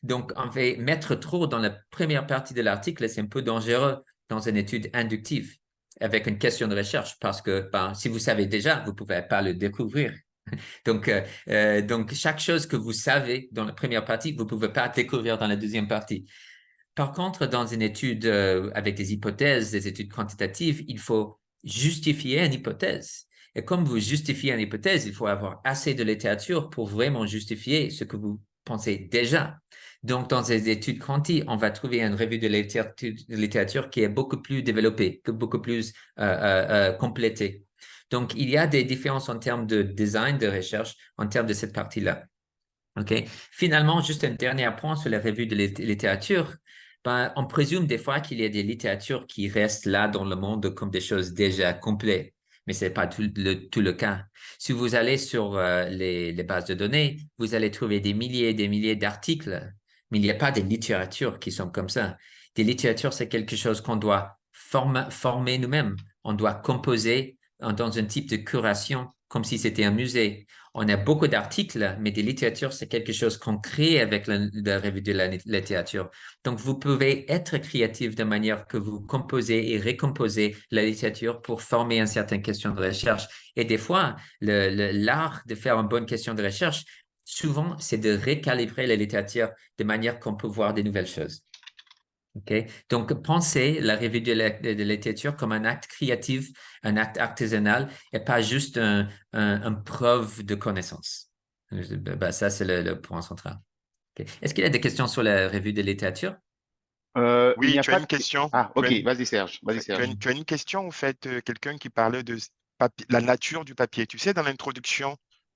Donc, en fait, mettre trop dans la première partie de l'article, c'est un peu dangereux dans une étude inductive avec une question de recherche parce que ben, si vous savez déjà, vous ne pouvez pas le découvrir. Donc, chaque chose que vous savez dans la première partie, vous ne pouvez pas découvrir dans la deuxième partie. Par contre, dans une étude avec des hypothèses, des études quantitatives, il faut justifier une hypothèse. Et comme vous justifiez une hypothèse, il faut avoir assez de littérature pour vraiment justifier ce que vous pensez déjà. Donc, dans ces études quanti, on va trouver une revue de littérature qui est beaucoup plus développée, beaucoup plus complétée. Donc, il y a des différences en termes de design de recherche, en termes de cette partie-là. OK. Finalement, juste un dernier point sur les revues de littérature. Ben, on présume des fois qu'il y a des littératures qui restent là dans le monde comme des choses déjà complètes, mais ce n'est pas tout le cas. Si vous allez sur les bases de données, vous allez trouver des milliers et des milliers d'articles, mais il n'y a pas de littératures qui sont comme ça. Des littératures, c'est quelque chose qu'on doit former nous-mêmes. On doit composer dans un type de curation, comme si c'était un musée. On a beaucoup d'articles, mais des littératures, c'est quelque chose qu'on crée avec la revue de la littérature. Donc, vous pouvez être créatif de manière que vous composez et récomposez la littérature pour former une certaine question de recherche. Et des fois, l'art de faire une bonne question de recherche, souvent, c'est de recalibrer la littérature de manière qu'on peut voir des nouvelles choses. OK? Donc, pensez la revue de littérature comme un acte créatif, un acte artisanal et pas juste un preuve de connaissance. Ben, ça, c'est le point central. OK. Est-ce qu'il y a des questions sur la revue de littérature? Il n'y Oui, a tu as pas une de... question. Ah, Tu as ok, une, vas-y Serge, vas-y tu as Serge. une, tu as une question, en fait, quelqu'un qui parlait de la nature du papier. Tu sais, dans l'introduction,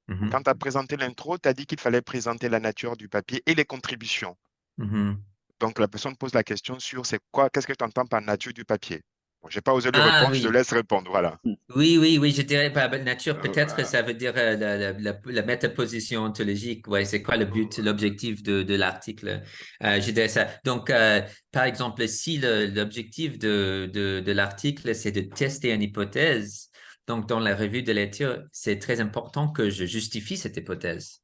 Mhm, quand tu as présenté l'intro, tu as dit qu'il fallait présenter la nature du papier et les contributions. mhm. Donc, la personne pose la question sur c'est quoi, qu'est-ce que tu entends par nature du papier? Bon, je n'ai pas osé lui Ah répondre, je te oui. laisse répondre. Voilà. Oui, je dirais par nature, peut-être Voilà. ça veut dire la métaposition ontologique. Ouais, c'est quoi le but, l'objectif de l'article? Je dirais ça. Donc, par exemple, si l'objectif de l'article, c'est de tester une hypothèse, donc dans la revue de lecture, c'est très important que je justifie cette hypothèse,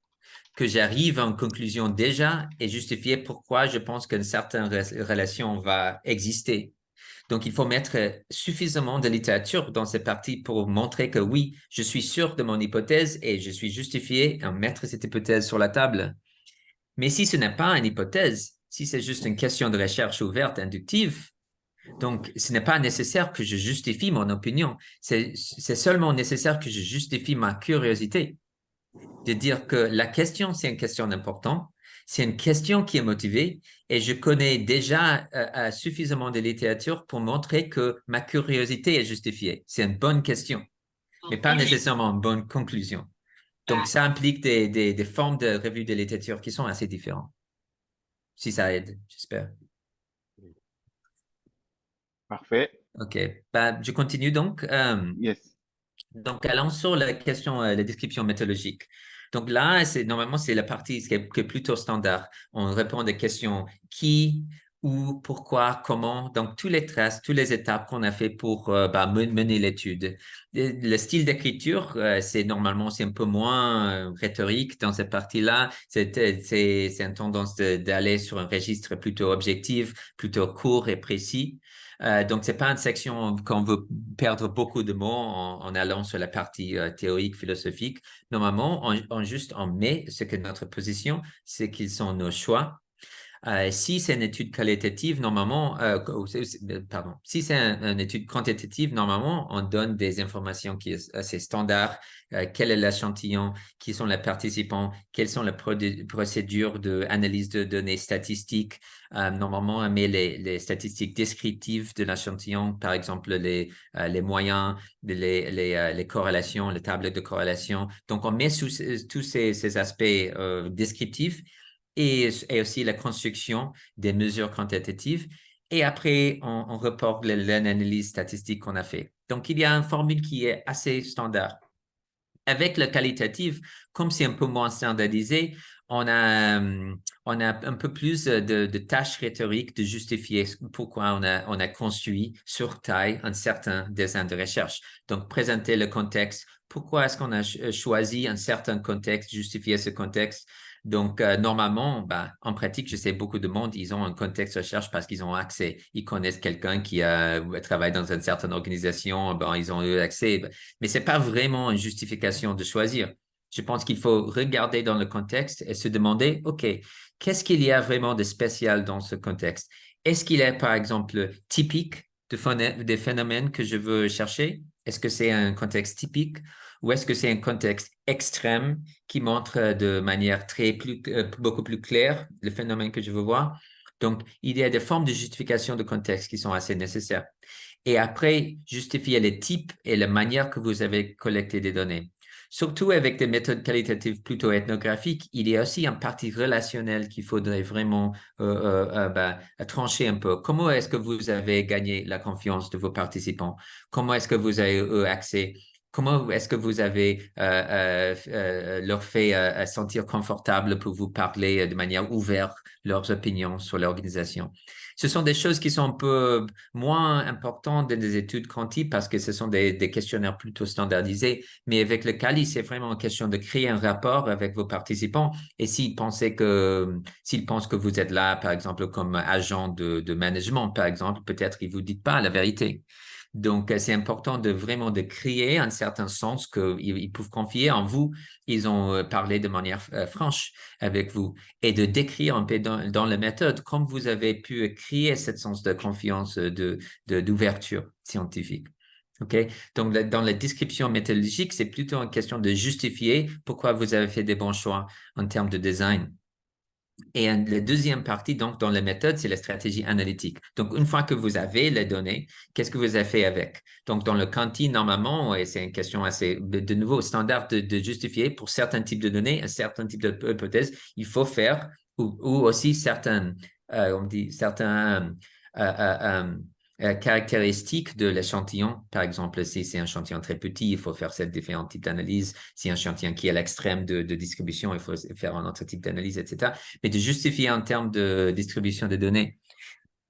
que j'arrive à une conclusion déjà et justifier pourquoi je pense qu'une certaine relation va exister. Donc, il faut mettre suffisamment de littérature dans ces parties pour montrer que oui, je suis sûr de mon hypothèse et je suis justifié à mettre cette hypothèse sur la table. Mais si ce n'est pas une hypothèse, si c'est juste une question de recherche ouverte, inductive, donc ce n'est pas nécessaire que je justifie mon opinion. C'est seulement nécessaire que je justifie ma curiosité de dire que la question, c'est une question importante, c'est une question qui est motivée et je connais déjà suffisamment de littérature pour montrer que ma curiosité est justifiée. C'est une bonne question, mais pas nécessairement une bonne conclusion. Donc, ça implique des formes de revue de littérature qui sont assez différentes. Si ça aide, j'espère. Parfait. OK. Bah, je continue donc. Yes. Donc, allons sur la question, la description méthodologique. Donc là, normalement, c'est la partie qui est plutôt standard. On répond à des questions qui, où, pourquoi, comment. Donc, toutes les traces, toutes les étapes qu'on a fait pour mener l'étude. Le style d'écriture, c'est un peu moins rhétorique dans cette partie-là. C'est une tendance d'aller sur un registre plutôt objectif, plutôt court et précis. Donc, c'est pas une section qu'on veut perdre beaucoup de mots en allant sur la partie théorique, philosophique. Normalement, on met ce que notre position, c'est qu'ils sont nos choix. Si c'est une étude qualitative, normalement, pardon, si c'est une étude quantitative, normalement, on donne des informations qui sont assez standards. Quel est l'échantillon? Qui sont les participants? Quelles sont les procédures d'analyse de données statistiques? Normalement, on met les statistiques descriptives de l'échantillon, par exemple les moyens, les corrélations, les tables de corrélation. Donc, on met tous ces aspects descriptifs et aussi la construction des mesures quantitatives. Et après, on reporte l'analyse statistique qu'on a fait. Donc, il y a une formule qui est assez standard. Avec le qualitatif, comme c'est un peu moins standardisé, on a un peu plus de tâches rhétoriques de justifier pourquoi on a construit sur taille un certain dessin de recherche. Donc, présenter le contexte, pourquoi est-ce qu'on a choisi un certain contexte, justifier ce contexte. Donc, normalement, en pratique, je sais beaucoup de monde, ils ont un contexte de recherche parce qu'ils ont accès. Ils connaissent quelqu'un qui travaille dans une certaine organisation, ils ont eu accès. Mais c'est pas vraiment une justification de choisir. Je pense qu'il faut regarder dans le contexte et se demander, OK, qu'est-ce qu'il y a vraiment de spécial dans ce contexte? Est-ce qu'il est, par exemple, typique des phénomènes que je veux chercher? Est-ce que c'est un contexte typique ou est-ce que c'est un contexte extrême qui montre de manière beaucoup plus claire le phénomène que je veux voir? Donc, il y a des formes de justification de contexte qui sont assez nécessaires. Et après, justifier les types et la manière que vous avez collecté des données. Surtout avec des méthodes qualitatives plutôt ethnographiques, il y a aussi une partie relationnelle qu'il faudrait vraiment trancher un peu. Comment est-ce que vous avez gagné la confiance de vos participants? Comment est-ce que vous avez eu accès? Comment est-ce que vous avez leur fait sentir confortable pour vous parler de manière ouverte leurs opinions sur l'organisation? Ce sont des choses qui sont un peu moins importantes dans des études quanti parce que ce sont des questionnaires plutôt standardisés. Mais avec le Cali, c'est vraiment une question de créer un rapport avec vos participants. Et s'ils pensent que vous êtes là, par exemple, comme agent de management, par exemple, peut-être ils vous disent pas la vérité. Donc, c'est important de vraiment de créer un certain sens qu'ils peuvent confier en vous. Ils ont parlé de manière franche avec vous et de décrire un peu dans la méthode comme vous avez pu créer ce sens de confiance, d'ouverture scientifique. OK? Donc, dans la description méthodologique, c'est plutôt une question de justifier pourquoi vous avez fait des bons choix en termes de design. Et la deuxième partie, donc, dans la méthode, c'est la stratégie analytique. Donc, une fois que vous avez les données, qu'est-ce que vous avez fait avec? Donc, dans le quanti, normalement, et c'est une question assez, de nouveau, standard de justifier pour certains types de données, un certain type d'hypothèses, il faut faire, ou aussi certaines, on dit, certains caractéristiques de l'échantillon. Par exemple, si c'est un échantillon très petit, il faut faire ces différents types d'analyse. Si un échantillon qui est à l'extrême de distribution, il faut faire un autre type d'analyse, etc. Mais de justifier en termes de distribution des données.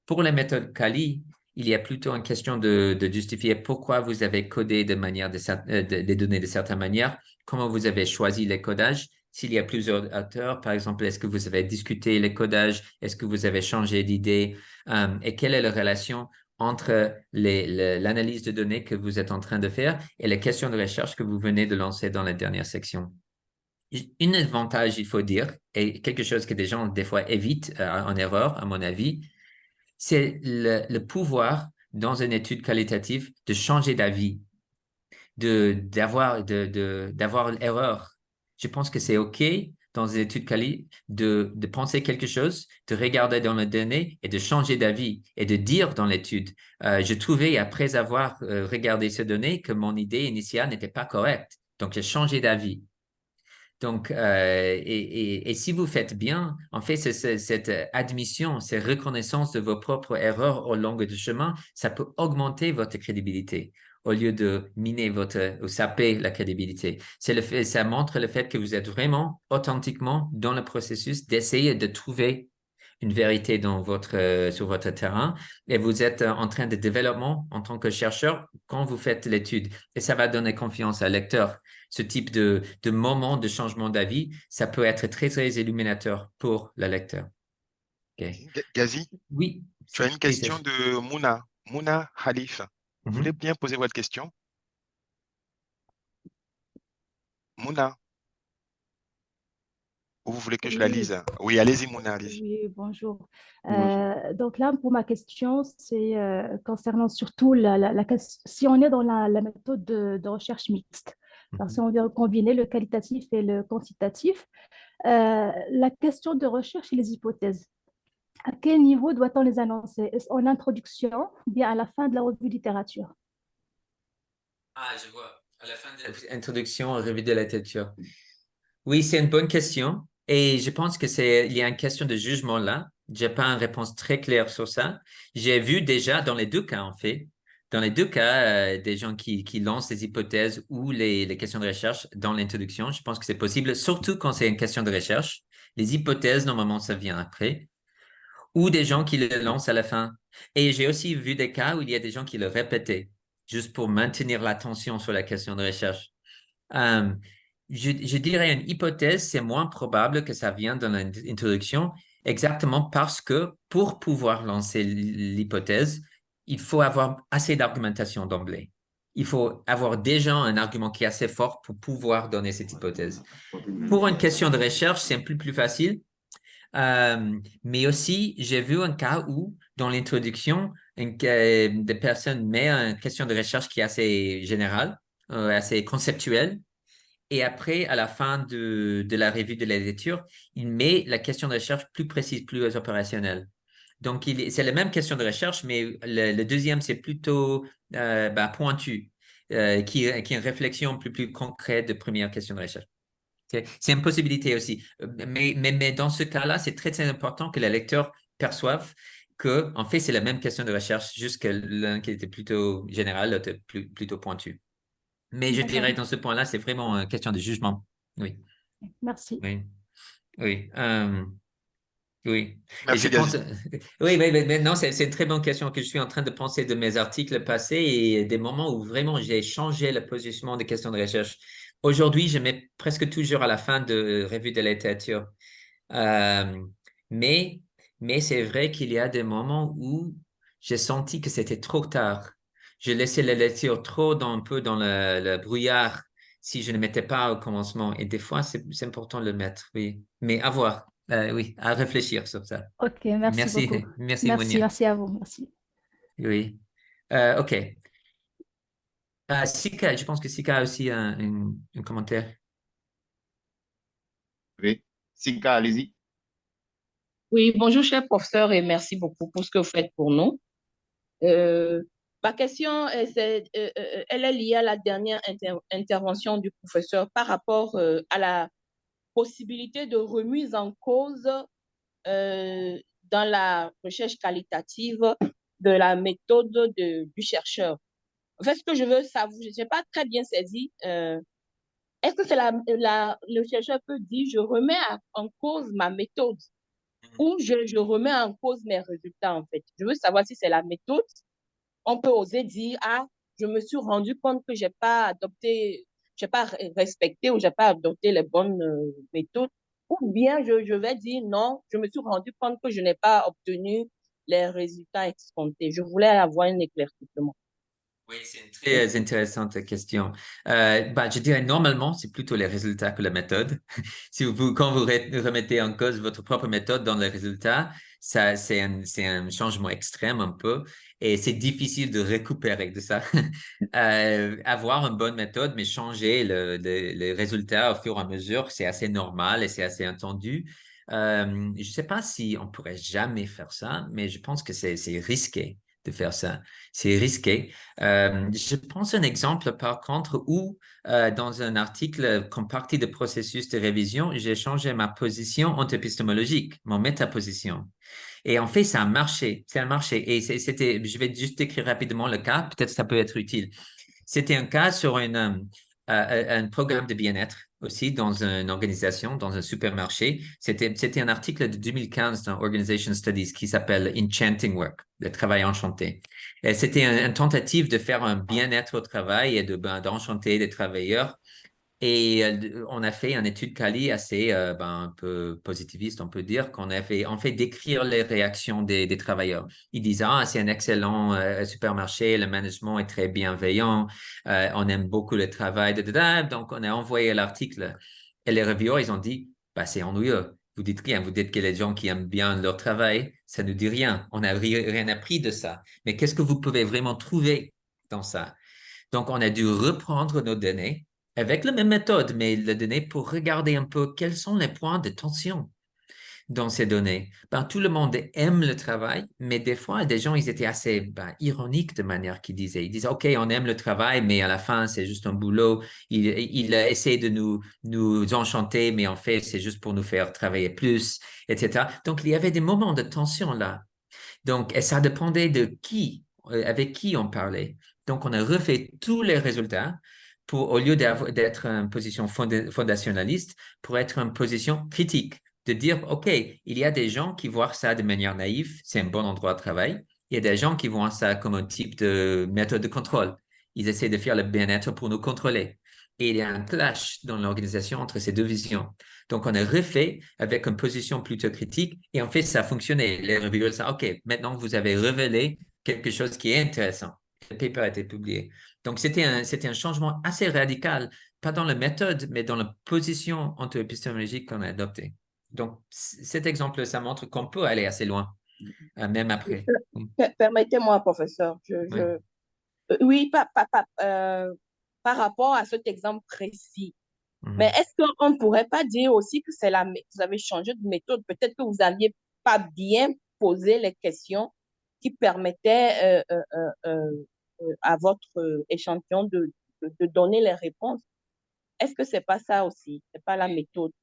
Pour la méthode Kali, il y a plutôt une question de justifier pourquoi vous avez codé de manière des données de certaine manière, comment vous avez choisi les codages. S'il y a plusieurs auteurs, par exemple, est-ce que vous avez discuté les codages? Est-ce que vous avez changé d'idée? Et quelle est la relation entre l'analyse de données que vous êtes en train de faire et les questions de recherche que vous venez de lancer dans la dernière section? Un avantage, il faut dire, et quelque chose que des gens, des fois, évitent en erreur, à mon avis, c'est le pouvoir, dans une étude qualitative, de changer d'avis, d'avoir l'erreur. Je pense que c'est OK dans une étude quali de penser quelque chose, de regarder dans les données et de changer d'avis et de dire dans l'étude. Je trouvais, après avoir regardé ces données, que mon idée initiale n'était pas correcte. Donc, j'ai changé d'avis. Donc, et si vous faites bien, en fait, cette admission, cette reconnaissance de vos propres erreurs au long du chemin, ça peut augmenter votre crédibilité au lieu de miner ou saper la crédibilité. Ça montre le fait que vous êtes vraiment authentiquement dans le processus d'essayer de trouver une vérité sur votre terrain et vous êtes en train de développement en tant que chercheur quand vous faites l'étude. Et ça va donner confiance à lecteur. Ce type de moment de changement d'avis, ça peut être très, très illuminateur pour le lecteur. Okay. Gazi, Oui, tu as une oui, question de Mouna Khalif. Vous voulez bien poser votre question? Mouna, ou vous voulez que je la Oui, lise? Oui, allez-y, Mouna, allez-y. oui, bonjour. Bonjour. Donc là, pour ma question, c'est concernant surtout si on est dans la méthode de recherche mixte, parce qu'on vient combiner le qualitatif et le quantitatif, la question de recherche et les hypothèses, à quel niveau doit-on les annoncer? Est-ce en introduction ou bien à la fin de la revue de littérature? Ah, je vois. À la fin de l'introduction, revue de la littérature. Oui, c'est une bonne question. Et je pense il y a une question de jugement là. J'ai pas une réponse très claire sur ça. J'ai vu déjà dans les deux cas, en fait, dans les deux cas, des gens qui lancent des hypothèses ou les questions de recherche dans l'introduction. Je pense que c'est possible, surtout quand c'est une question de recherche. Les hypothèses, normalement, ça vient après. Ou des gens qui le lancent à la fin. Et j'ai aussi vu des cas où il y a des gens qui le répétaient, juste pour maintenir l'attention sur la question de recherche. Euh, je dirais une hypothèse, c'est moins probable que ça vienne dans l'introduction, exactement parce que pour pouvoir lancer l'hypothèse, il faut avoir assez d'argumentation d'emblée. Il faut avoir déjà un argument qui est assez fort pour pouvoir donner cette hypothèse. Pour une question de recherche, c'est un peu plus facile. Mais aussi, j'ai vu un cas où, dans l'introduction, des personnes mettent une question de recherche qui est assez générale, assez conceptuelle, et après, à la fin de la revue de la lecture, il met la question de recherche plus précise, plus opérationnelle. Donc, c'est la même question de recherche, mais le deuxième, c'est plutôt pointu, qui est une réflexion plus concrète de première question de recherche. C'est une possibilité aussi. Mais dans ce cas-là, c'est très, très important que le lecteur perçoive que, en fait, c'est la même question de recherche, juste que l'un qui était plutôt général, l'autre plutôt pointu. Mais je D'accord, dirais, dans ce point-là, c'est vraiment une question de jugement. Oui, merci. oui, oui. Oui. Et je Merci, pense, Gazi. oui, mais non, c'est une très bonne question que je suis en train de penser de mes articles passés et des moments où vraiment j'ai changé le positionnement des questions de recherche. Aujourd'hui, je mets presque toujours à la fin de revue de la littérature. Euh, mais mais c'est vrai qu'il y a des moments où j'ai senti que c'était trop tard. Je laissais la lecture trop un peu dans le brouillard si je ne mettais pas au commencement. Et des fois, c'est important de le mettre, oui. Mais à voir, oui, à réfléchir sur ça. Ok, merci Merci, beaucoup. merci Merci, Monia. merci à vous. Merci. Oui. OK. Sika, je pense que Sika a aussi un commentaire. Oui. Sika, allez-y. Oui, bonjour, cher professeur, et merci beaucoup pour ce que vous faites pour nous. Euh, Ma question, elle est liée à la dernière intervention du professeur par rapport à la possibilité de remise en cause euh, dans la recherche qualitative de la méthode du chercheur. En fait, ce que je veux savoir, je n'ai pas très bien saisi, est-ce que c'est le chercheur peut dire, je remets en cause ma méthode ou je remets en cause mes résultats, en fait. Je veux savoir si c'est la méthode. On peut oser dire, ah, je me suis rendu compte que j'ai pas adopté, j'ai pas respecté ou j'ai pas adopté les bonnes méthodes. Ou bien je vais dire, non, je me suis rendu compte que je n'ai pas obtenu les résultats escomptés. Je voulais avoir un éclaircissement. Oui, c'est une très intéressante question. Je dirais normalement, c'est plutôt les résultats que la méthode. Quand vous remettez en cause votre propre méthode dans les résultats, ça, c'est un changement extrême un peu et c'est difficile de récupérer de ça. Avoir une bonne méthode, mais changer les résultats au fur et à mesure, c'est assez normal et c'est assez entendu. Je ne sais pas si on pourrait jamais faire ça, mais je pense que c'est risqué de faire ça. C'est risqué. Je pense un exemple, par contre, où dans un article comme partie du processus de révision, j'ai changé ma position antépistémologique, mon métaposition. Et en fait, ça a marché. Ça a marché. Et c'était, je vais juste décrire rapidement le cas, peut-être ça peut être utile. C'était un cas sur un programme de bien-être aussi dans une organisation, dans un supermarché. C'était un article de 2015 dans Organization Studies qui s'appelle Enchanting Work, le travail enchanté. Et c'était une tentative de faire un bien-être au travail et d'enchanter les travailleurs. Et on a fait une étude quali assez un peu positiviste, on peut dire, qu'on a fait, en fait, décrire les réactions des travailleurs. Ils disent, ah, c'est un excellent supermarché, le management est très bienveillant, on aime beaucoup le travail, donc on a envoyé l'article. Et les reviewers, ils ont dit, bah, c'est ennuyeux. Vous dites rien, vous dites que les gens qui aiment bien leur travail, ça ne dit rien. On n'a rien appris de ça. Mais qu'est-ce que vous pouvez vraiment trouver dans ça? Donc, on a dû reprendre nos données avec la même méthode, mais les données pour regarder un peu quels sont les points de tension dans ces données. Tout le monde aime le travail, mais des fois, des gens, ils étaient assez ironiques de manière qu'ils disaient. Ils disaient, OK, on aime le travail, mais à la fin, c'est juste un boulot. Il essaie de nous enchanter, mais en fait, c'est juste pour nous faire travailler plus, etc. Donc, il y avait des moments de tension là. Donc, et ça dépendait de avec qui on parlait. Donc, on a refait tous les résultats au lieu d'être en position fondationnaliste, pour être en position critique, de dire, OK, il y a des gens qui voient ça de manière naïve, c'est un bon endroit de travail. Il y a des gens qui voient ça comme un type de méthode de contrôle. Ils essaient de faire le bien-être pour nous contrôler. Et il y a un clash dans l'organisation entre ces deux visions. Donc, on a refait avec une position plutôt critique et en fait, ça a fonctionné. Les reviewers disent, OK, maintenant vous avez révélé quelque chose qui est intéressant. Le paper a été publié. Donc, c'était un changement assez radical, pas dans la méthode, mais dans la position anthropistémologique qu'on a adoptée. Donc, cet exemple, ça montre qu'on peut aller assez loin, même après. Permettez-moi, professeur, Oui. Oui, par rapport à cet exemple précis. Mais Mhm. est-ce qu'on ne pourrait pas dire aussi que vous avez changé de méthode? Peut-être que vous n'aviez pas bien posé les questions qui permettaient à votre échantillon de donner les réponses. Est-ce que c'est pas ça aussi? C'est pas la méthode?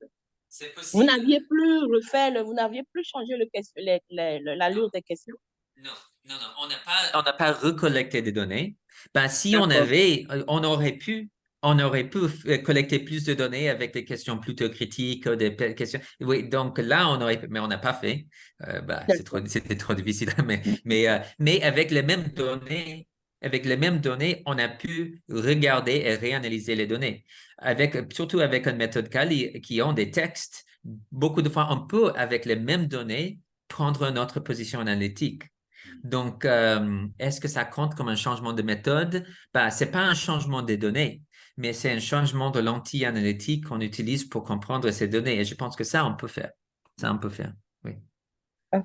C'est Vous possible. n'aviez plus vous n'aviez plus changé l'allure des questions? Non, non, non, on n'a pas recollecté des données. Si on D'accord. avait, on aurait pu collecter plus de données avec des questions plutôt critiques, des questions. Oui, donc là, mais on n'a pas fait. D'accord. C'était trop difficile. Mais avec les mêmes données, on a pu regarder et réanalyser les données. Surtout avec une méthode Kali qui ont des textes. Beaucoup de fois, on peut, avec les mêmes données, prendre une autre position analytique. Donc, est-ce que ça compte comme un changement de méthode? Ce n'est pas un changement des données, mais c'est un changement de l'outil analytique qu'on utilise pour comprendre ces données. Et je pense que ça, on peut faire. Ça, on peut faire, oui.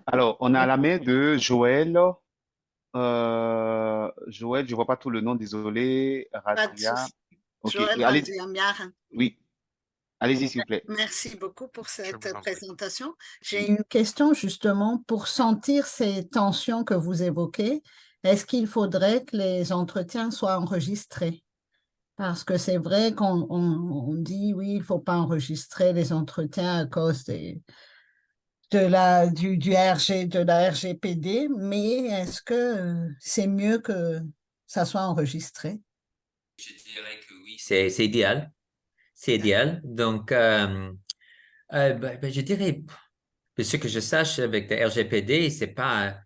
Alors, on a la main de Joël. Joël, je ne vois pas tout le nom, désolé. Pas de Razia. souci. OK, Joël allez. Razia-Miara. Oui. Allez-y, s'il vous plaît. Merci beaucoup pour Je cette vous en prie. présentation. J'ai une question justement pour sentir ces tensions que vous évoquez. Est-ce qu'il faudrait que les entretiens soient enregistrés? Parce que c'est vrai qu'on dit, oui, il ne faut pas enregistrer les entretiens à cause de la RGPD, mais est-ce que c'est mieux que ça soit enregistré? Je dirais que oui, c'est idéal. C'est idéal. Donc, je dirais, de ce que je sache avec le RGPD, c'est pas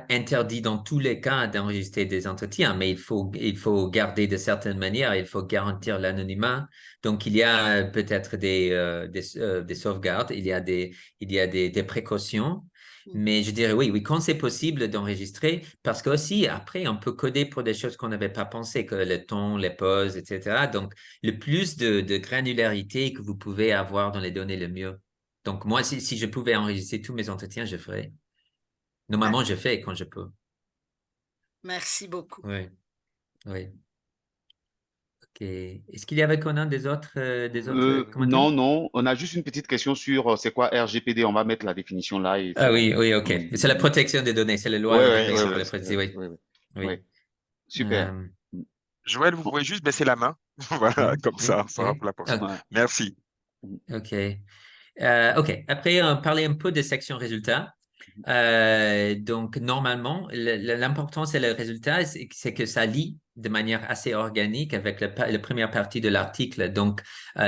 interdit dans tous les cas d'enregistrer des entretiens, mais il faut garder de certaines manières, il faut garantir l'anonymat. Donc, il y a peut-être des sauvegardes, il y a des précautions. Mais je dirais oui, quand c'est possible d'enregistrer, parce que aussi, après, on peut coder pour des choses qu'on n'avait pas pensé, que le ton, les pauses, etc. Donc, le plus de granularité que vous pouvez avoir dans les données, le mieux. Donc, moi, si je pouvais enregistrer tous mes entretiens, je ferais. Normalement, je fais quand je peux. Merci beaucoup. Oui, oui. OK. Est-ce qu'il y avait qu'on a des autres commentaires? Non, on a juste une petite question sur c'est quoi RGPD. On va mettre la définition là et c'est Ah bon. oui, OK. C'est la protection des données, c'est la loi Oui, européenne pour la protection. Oui, oui, oui. super. Joël, vous pouvez juste baisser la main. Voilà, comme ça sera pour la prochaine. Ouais. Merci. OK. OK. Après, on parlait un peu des sections résultats. Donc, normalement, l'important, c'est le résultat, c'est que ça lie de manière assez organique avec la première partie de l'article. Donc,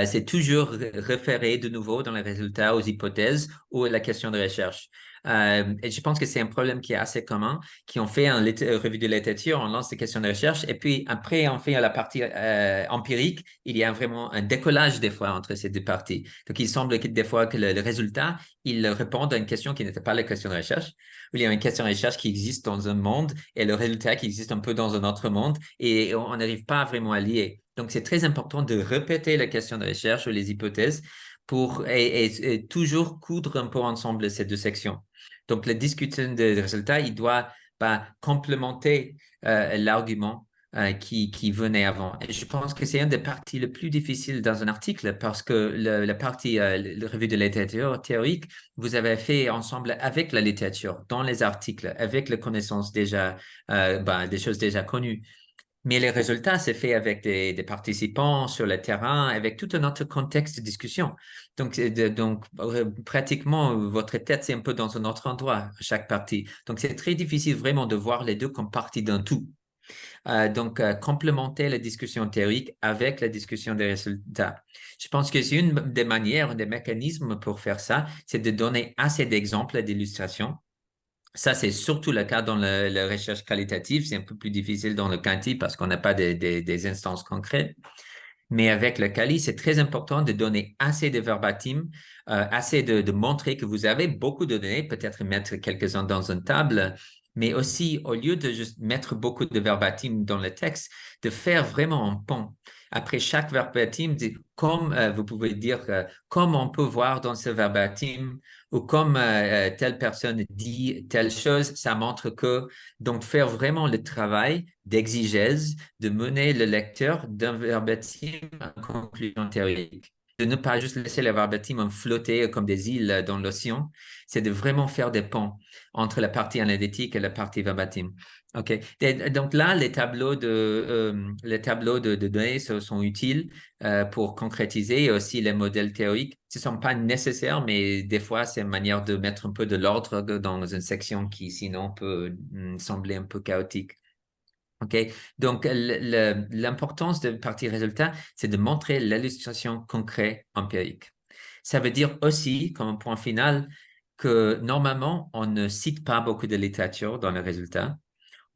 c'est toujours référé de nouveau dans les résultats aux hypothèses ou à la question de recherche. Et je pense que c'est un problème qui est assez commun, qui ont fait une revue de littérature, on lance des questions de recherche, et puis après, on fait la partie empirique. Il y a vraiment un décollage des fois entre ces deux parties. Donc, il semble que des fois que le résultat, il répond à une question qui n'était pas la question de recherche, où il y a une question de recherche qui existe dans un monde et le résultat qui existe un peu dans un autre monde, et on n'arrive pas vraiment à lier. Donc, c'est très important de répéter la question de recherche ou les hypothèses et toujours coudre un peu ensemble ces deux sections. Donc, la discussion des résultats, il doit complémenter l'argument qui venait avant. Et je pense que c'est une des parties les plus difficiles dans un article parce que la partie, la revue de littérature théorique, vous avez fait ensemble avec la littérature, dans les articles, avec les connaissances déjà, des choses déjà connues. Mais les résultats, c'est fait avec des participants sur le terrain, avec tout un autre contexte de discussion. Donc, pratiquement, votre tête, c'est un peu dans un autre endroit, chaque partie. Donc, c'est très difficile vraiment de voir les deux comme partie d'un tout. Donc, complémenter la discussion théorique avec la discussion des résultats. Je pense que c'est une des manières, des mécanismes pour faire ça, c'est de donner assez d'exemples d'illustrations. Ça, c'est surtout le cas dans la recherche qualitative. C'est un peu plus difficile dans le quanti parce qu'on n'a pas des instances concrètes. Mais avec le quali, c'est très important de donner assez de verbatim, assez de montrer que vous avez beaucoup de données, peut-être mettre quelques-uns dans une table, mais aussi, au lieu de juste mettre beaucoup de verbatim dans le texte, de faire vraiment un pont. Après chaque verbatim, comme vous pouvez dire, comme on peut voir dans ce verbatim, ou comme telle personne dit telle chose, ça montre que, donc faire vraiment le travail d'exégèse, de mener le lecteur d'un verbatim à une conclusion théorique. De ne pas juste laisser le verbatim flotter comme des îles dans l'océan, c'est de vraiment faire des ponts entre la partie analytique et la partie verbatim. OK. Et donc là, les tableaux de données sont utiles pour concrétiser, et aussi les modèles théoriques. Ce ne sont pas nécessaires, mais des fois, c'est une manière de mettre un peu de l'ordre dans une section qui, sinon, peut sembler un peu chaotique. OK? Donc, l'importance de partie résultat, c'est de montrer l'illustration concrète empirique. Ça veut dire aussi, comme un point final, que normalement, on ne cite pas beaucoup de littérature dans le résultat.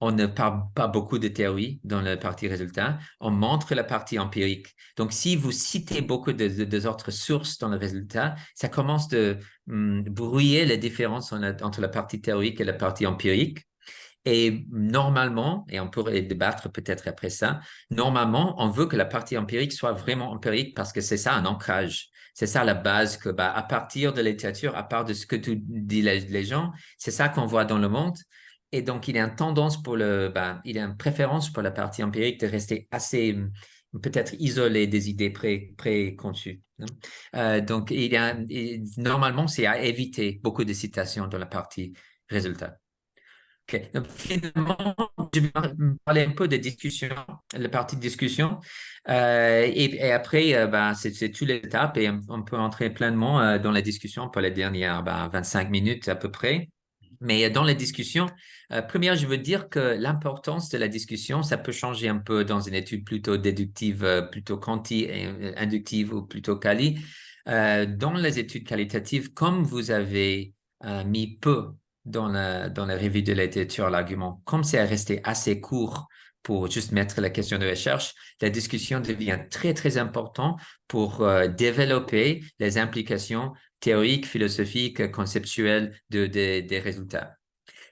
On ne parle pas beaucoup de théorie dans la partie résultat. On montre la partie empirique. Donc, si vous citez beaucoup de autres sources dans le résultat, ça commence de brouiller les différences entre la partie théorique et la partie empirique. Et normalement, et on pourrait débattre peut-être après ça, normalement, on veut que la partie empirique soit vraiment empirique parce que c'est ça un ancrage. C'est ça la base que, à partir de la littérature, à part de ce que tu dis les gens, c'est ça qu'on voit dans le monde. Et donc, il y a une tendance il y a une préférence pour la partie empirique de rester assez peut-être isoler des idées préconçues. Donc, normalement, c'est à éviter beaucoup de citations dans la partie résultat. OK. Donc, finalement, je vais parler un peu de discussion, la partie discussion. Et après, c'est toutes les étapes et on peut entrer pleinement dans la discussion pour les dernières 25 minutes à peu près. Mais dans la discussion, première, je veux dire que l'importance de la discussion, ça peut changer un peu dans une étude plutôt déductive, plutôt inductive ou plutôt quali. Dans les études qualitatives, comme vous avez mis peu dans la revue de la littérature, l'argument, comme c'est resté assez court pour juste mettre la question de recherche, la discussion devient très, très importante pour développer les implications théoriques, philosophiques, conceptuelles des résultats.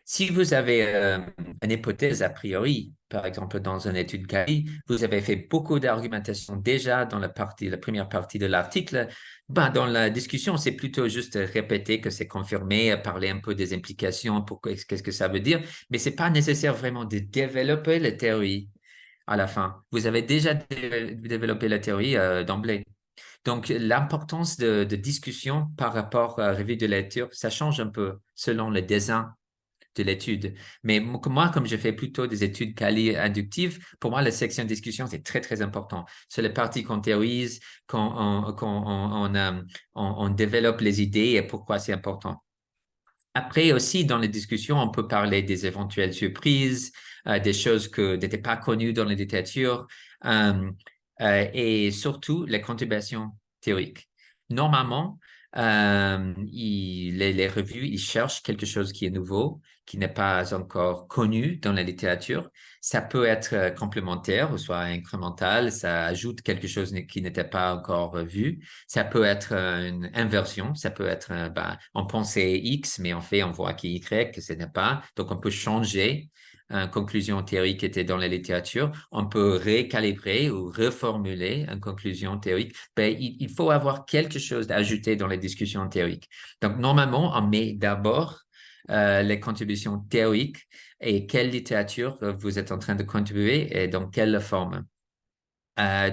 Si vous avez une hypothèse a priori, par exemple dans une étude quali, vous avez fait beaucoup d'argumentation déjà dans la première partie de l'article, dans la discussion, c'est plutôt juste répéter que c'est confirmé, parler un peu des implications, qu'est-ce que ça veut dire, mais c'est pas nécessaire vraiment de développer la théorie à la fin. Vous avez déjà développé la théorie d'emblée. Donc, l'importance de discussion par rapport à la revue de lecture, ça change un peu selon le design de l'étude. Mais moi, comme je fais plutôt des études quali-inductives, pour moi, la section de discussion, c'est très, très important. C'est la partie qu'on théorise, on développe les idées et pourquoi c'est important. Après aussi, dans les discussions, on peut parler des éventuelles surprises, des choses qui n'étaient pas connues dans la littérature et surtout les contributions théoriques. Normalement, les revues, ils cherchent quelque chose qui est nouveau, qui n'est pas encore connu dans la littérature. Ça peut être complémentaire ou soit incrémental, ça ajoute quelque chose qui n'était pas encore vu. Ça peut être une inversion, ça peut être, on pensait X, mais en fait, on voit qu'il y Y, que ce n'est pas. Donc, on peut changer une conclusion théorique qui était dans la littérature. On peut récalibrer ou reformuler une conclusion théorique. Il faut avoir quelque chose d'ajouté dans les discussions théoriques. Donc, normalement, on met d'abord les contributions théoriques et quelle littérature vous êtes en train de contribuer et dans quelle forme.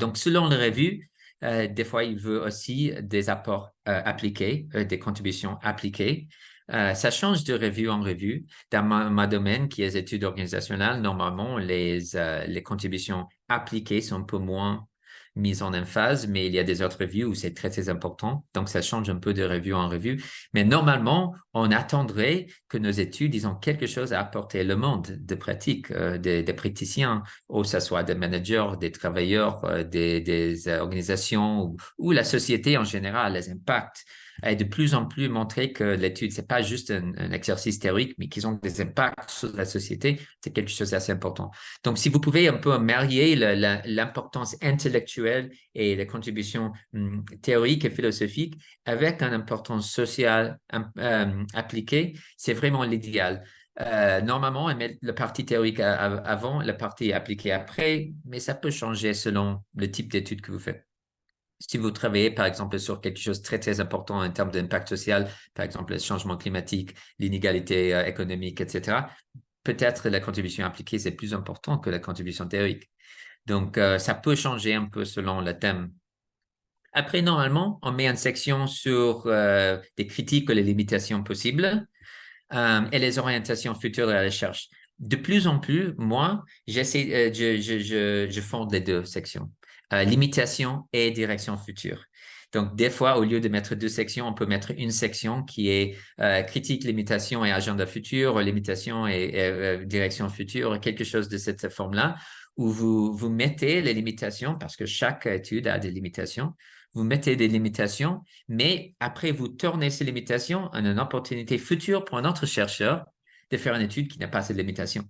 Donc, selon les revues, des fois, il veut aussi des apports appliqués, des contributions appliquées. Ça change de revue en revue. Dans ma domaine, qui est les études organisationnelles, normalement, les contributions appliquées sont un peu moins mises en emphase, mais il y a des autres revues où c'est très, très important. Donc, ça change un peu de revue en revue. Mais normalement, on attendrait que nos études, ils ont quelque chose à apporter au monde de pratique, des praticiens, ou ce soit des managers, des travailleurs, des organisations ou la société en général, les impacts. Et de plus en plus montrer que l'étude, c'est pas juste un exercice théorique, mais qu'ils ont des impacts sur la société, c'est quelque chose d'assez important. Donc, si vous pouvez un peu marier l'importance intellectuelle et les contributions théoriques et philosophiques avec une importance sociale appliquée, c'est vraiment l'idéal. Normalement, on met la partie théorique avant, la partie appliquée après, mais ça peut changer selon le type d'étude que vous faites. Si vous travaillez, par exemple, sur quelque chose de très, très important en termes d'impact social, par exemple, le changement climatique, l'inégalité économique, etc., peut-être la contribution appliquée, c'est plus important que la contribution théorique. Donc, ça peut changer un peu selon le thème. Après, normalement, on met une section sur des critiques ou les limitations possibles et les orientations futures de la recherche. De plus en plus, moi, je fonde les deux sections, limitation et direction future. Donc, des fois, au lieu de mettre deux sections, on peut mettre une section qui est critique, limitation et agenda futur, limitation et direction future, quelque chose de cette forme-là, où vous mettez les limitations, parce que chaque étude a des limitations, vous mettez des limitations, mais après, vous tournez ces limitations en une opportunité future pour un autre chercheur de faire une étude qui n'a pas ces limitations.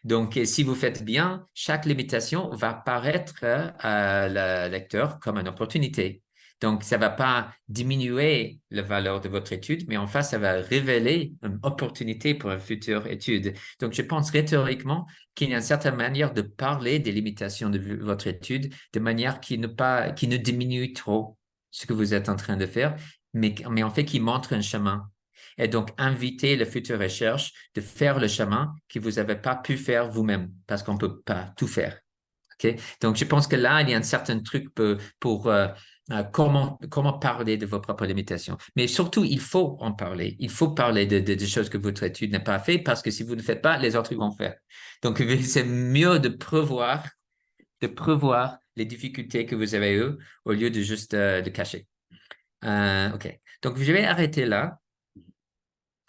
Donc, si vous faites bien, chaque limitation va paraître à le lecteur comme une opportunité. Donc, ça ne va pas diminuer la valeur de votre étude, mais en fait, ça va révéler une opportunité pour une future étude. Donc, je pense rhétoriquement qu'il y a une certaine manière de parler des limitations de votre étude de manière qui ne diminue trop ce que vous êtes en train de faire, mais en fait, qui montre un chemin. Et donc, inviter la future recherche de faire le chemin que vous n'avez pas pu faire vous-même, parce qu'on ne peut pas tout faire. OK? Donc, je pense que là, il y a un certain truc pour comment parler de vos propres limitations. Mais surtout, il faut en parler. Il faut parler de choses que votre étude n'a pas fait parce que si vous ne faites pas, les autres vont faire. Donc, c'est mieux de prévoir les difficultés que vous avez eues au lieu de juste de cacher. OK. Donc, je vais arrêter là.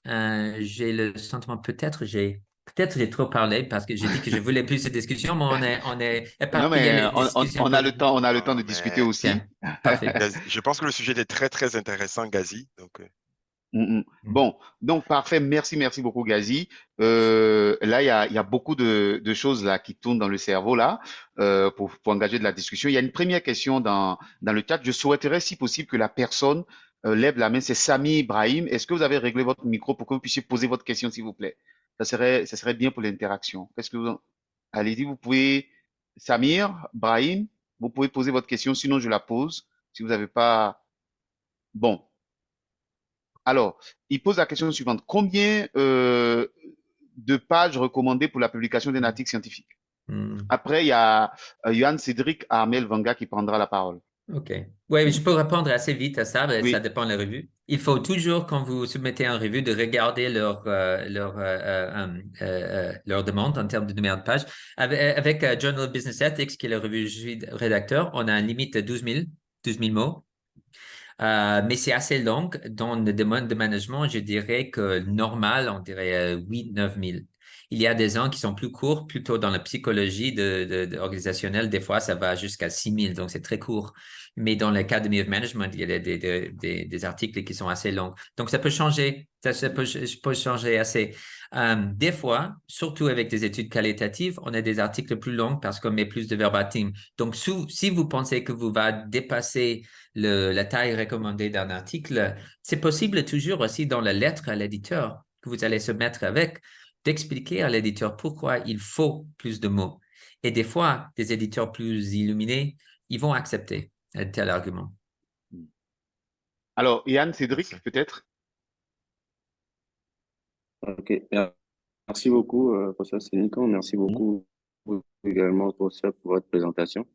J'ai le sentiment, peut-être j'ai trop parlé parce que j'ai dit que je voulais plus de discussion, mais on est Non, mais éparpillé les discussions. on a le temps, on a le temps de Non, discuter mais aussi. Parfait. Je pense que le sujet est très, très intéressant, Gazi. Donc, Bon, donc parfait. Merci beaucoup, Gazi. Là, il y a beaucoup de choses là qui tournent dans le cerveau là pour engager de la discussion. Il y a une première question dans le chat. Je souhaiterais, si possible, que la personne lève la main. C'est Sami Ibrahim. Est-ce que vous avez réglé votre micro pour que vous puissiez poser votre question, s'il vous plaît? Ça serait bien pour l'interaction. Allez-y, vous pouvez, Samir, Brahim, vous pouvez poser votre question. Sinon, je la pose. Si vous n'avez pas, bon. Alors, il pose la question suivante. Combien de pages recommandées pour la publication d'un article scientifique? Après, il y a Johan Cédric Armel Vanga qui prendra la parole. OK. Oui, je peux répondre assez vite à ça, mais Oui. ça dépend de la revue. Il faut toujours, quand vous soumettez une revue, de regarder leur demande en termes de numéro de page. Avec Journal of Business Ethics, qui est la revue je suis rédacteur, on a une limite de 12 000 mots. Mais c'est assez long. Dans le domaine de management, je dirais que normal, on dirait 8-9 000. Il y a des gens qui sont plus courts, plutôt dans la psychologie organisationnelle. Des fois, ça va jusqu'à 6 000, donc c'est très court. Mais dans l'Academy of Management, il y a des articles qui sont assez longs. Donc, ça peut changer. Ça peut changer assez. Des fois, surtout avec des études qualitatives, on a des articles plus longs parce qu'on met plus de verbatim. Donc, si vous pensez que vous va dépasser la taille recommandée d'un article, c'est possible toujours aussi dans la lettre à l'éditeur que vous allez se mettre avec, d'expliquer à l'éditeur pourquoi il faut plus de mots. Et des fois, des éditeurs plus illuminés, ils vont accepter un tel argument. Alors, Yann Cédric, peut-être? Ok, merci beaucoup, professeur Sénican. Merci beaucoup également, professeur, pour votre présentation.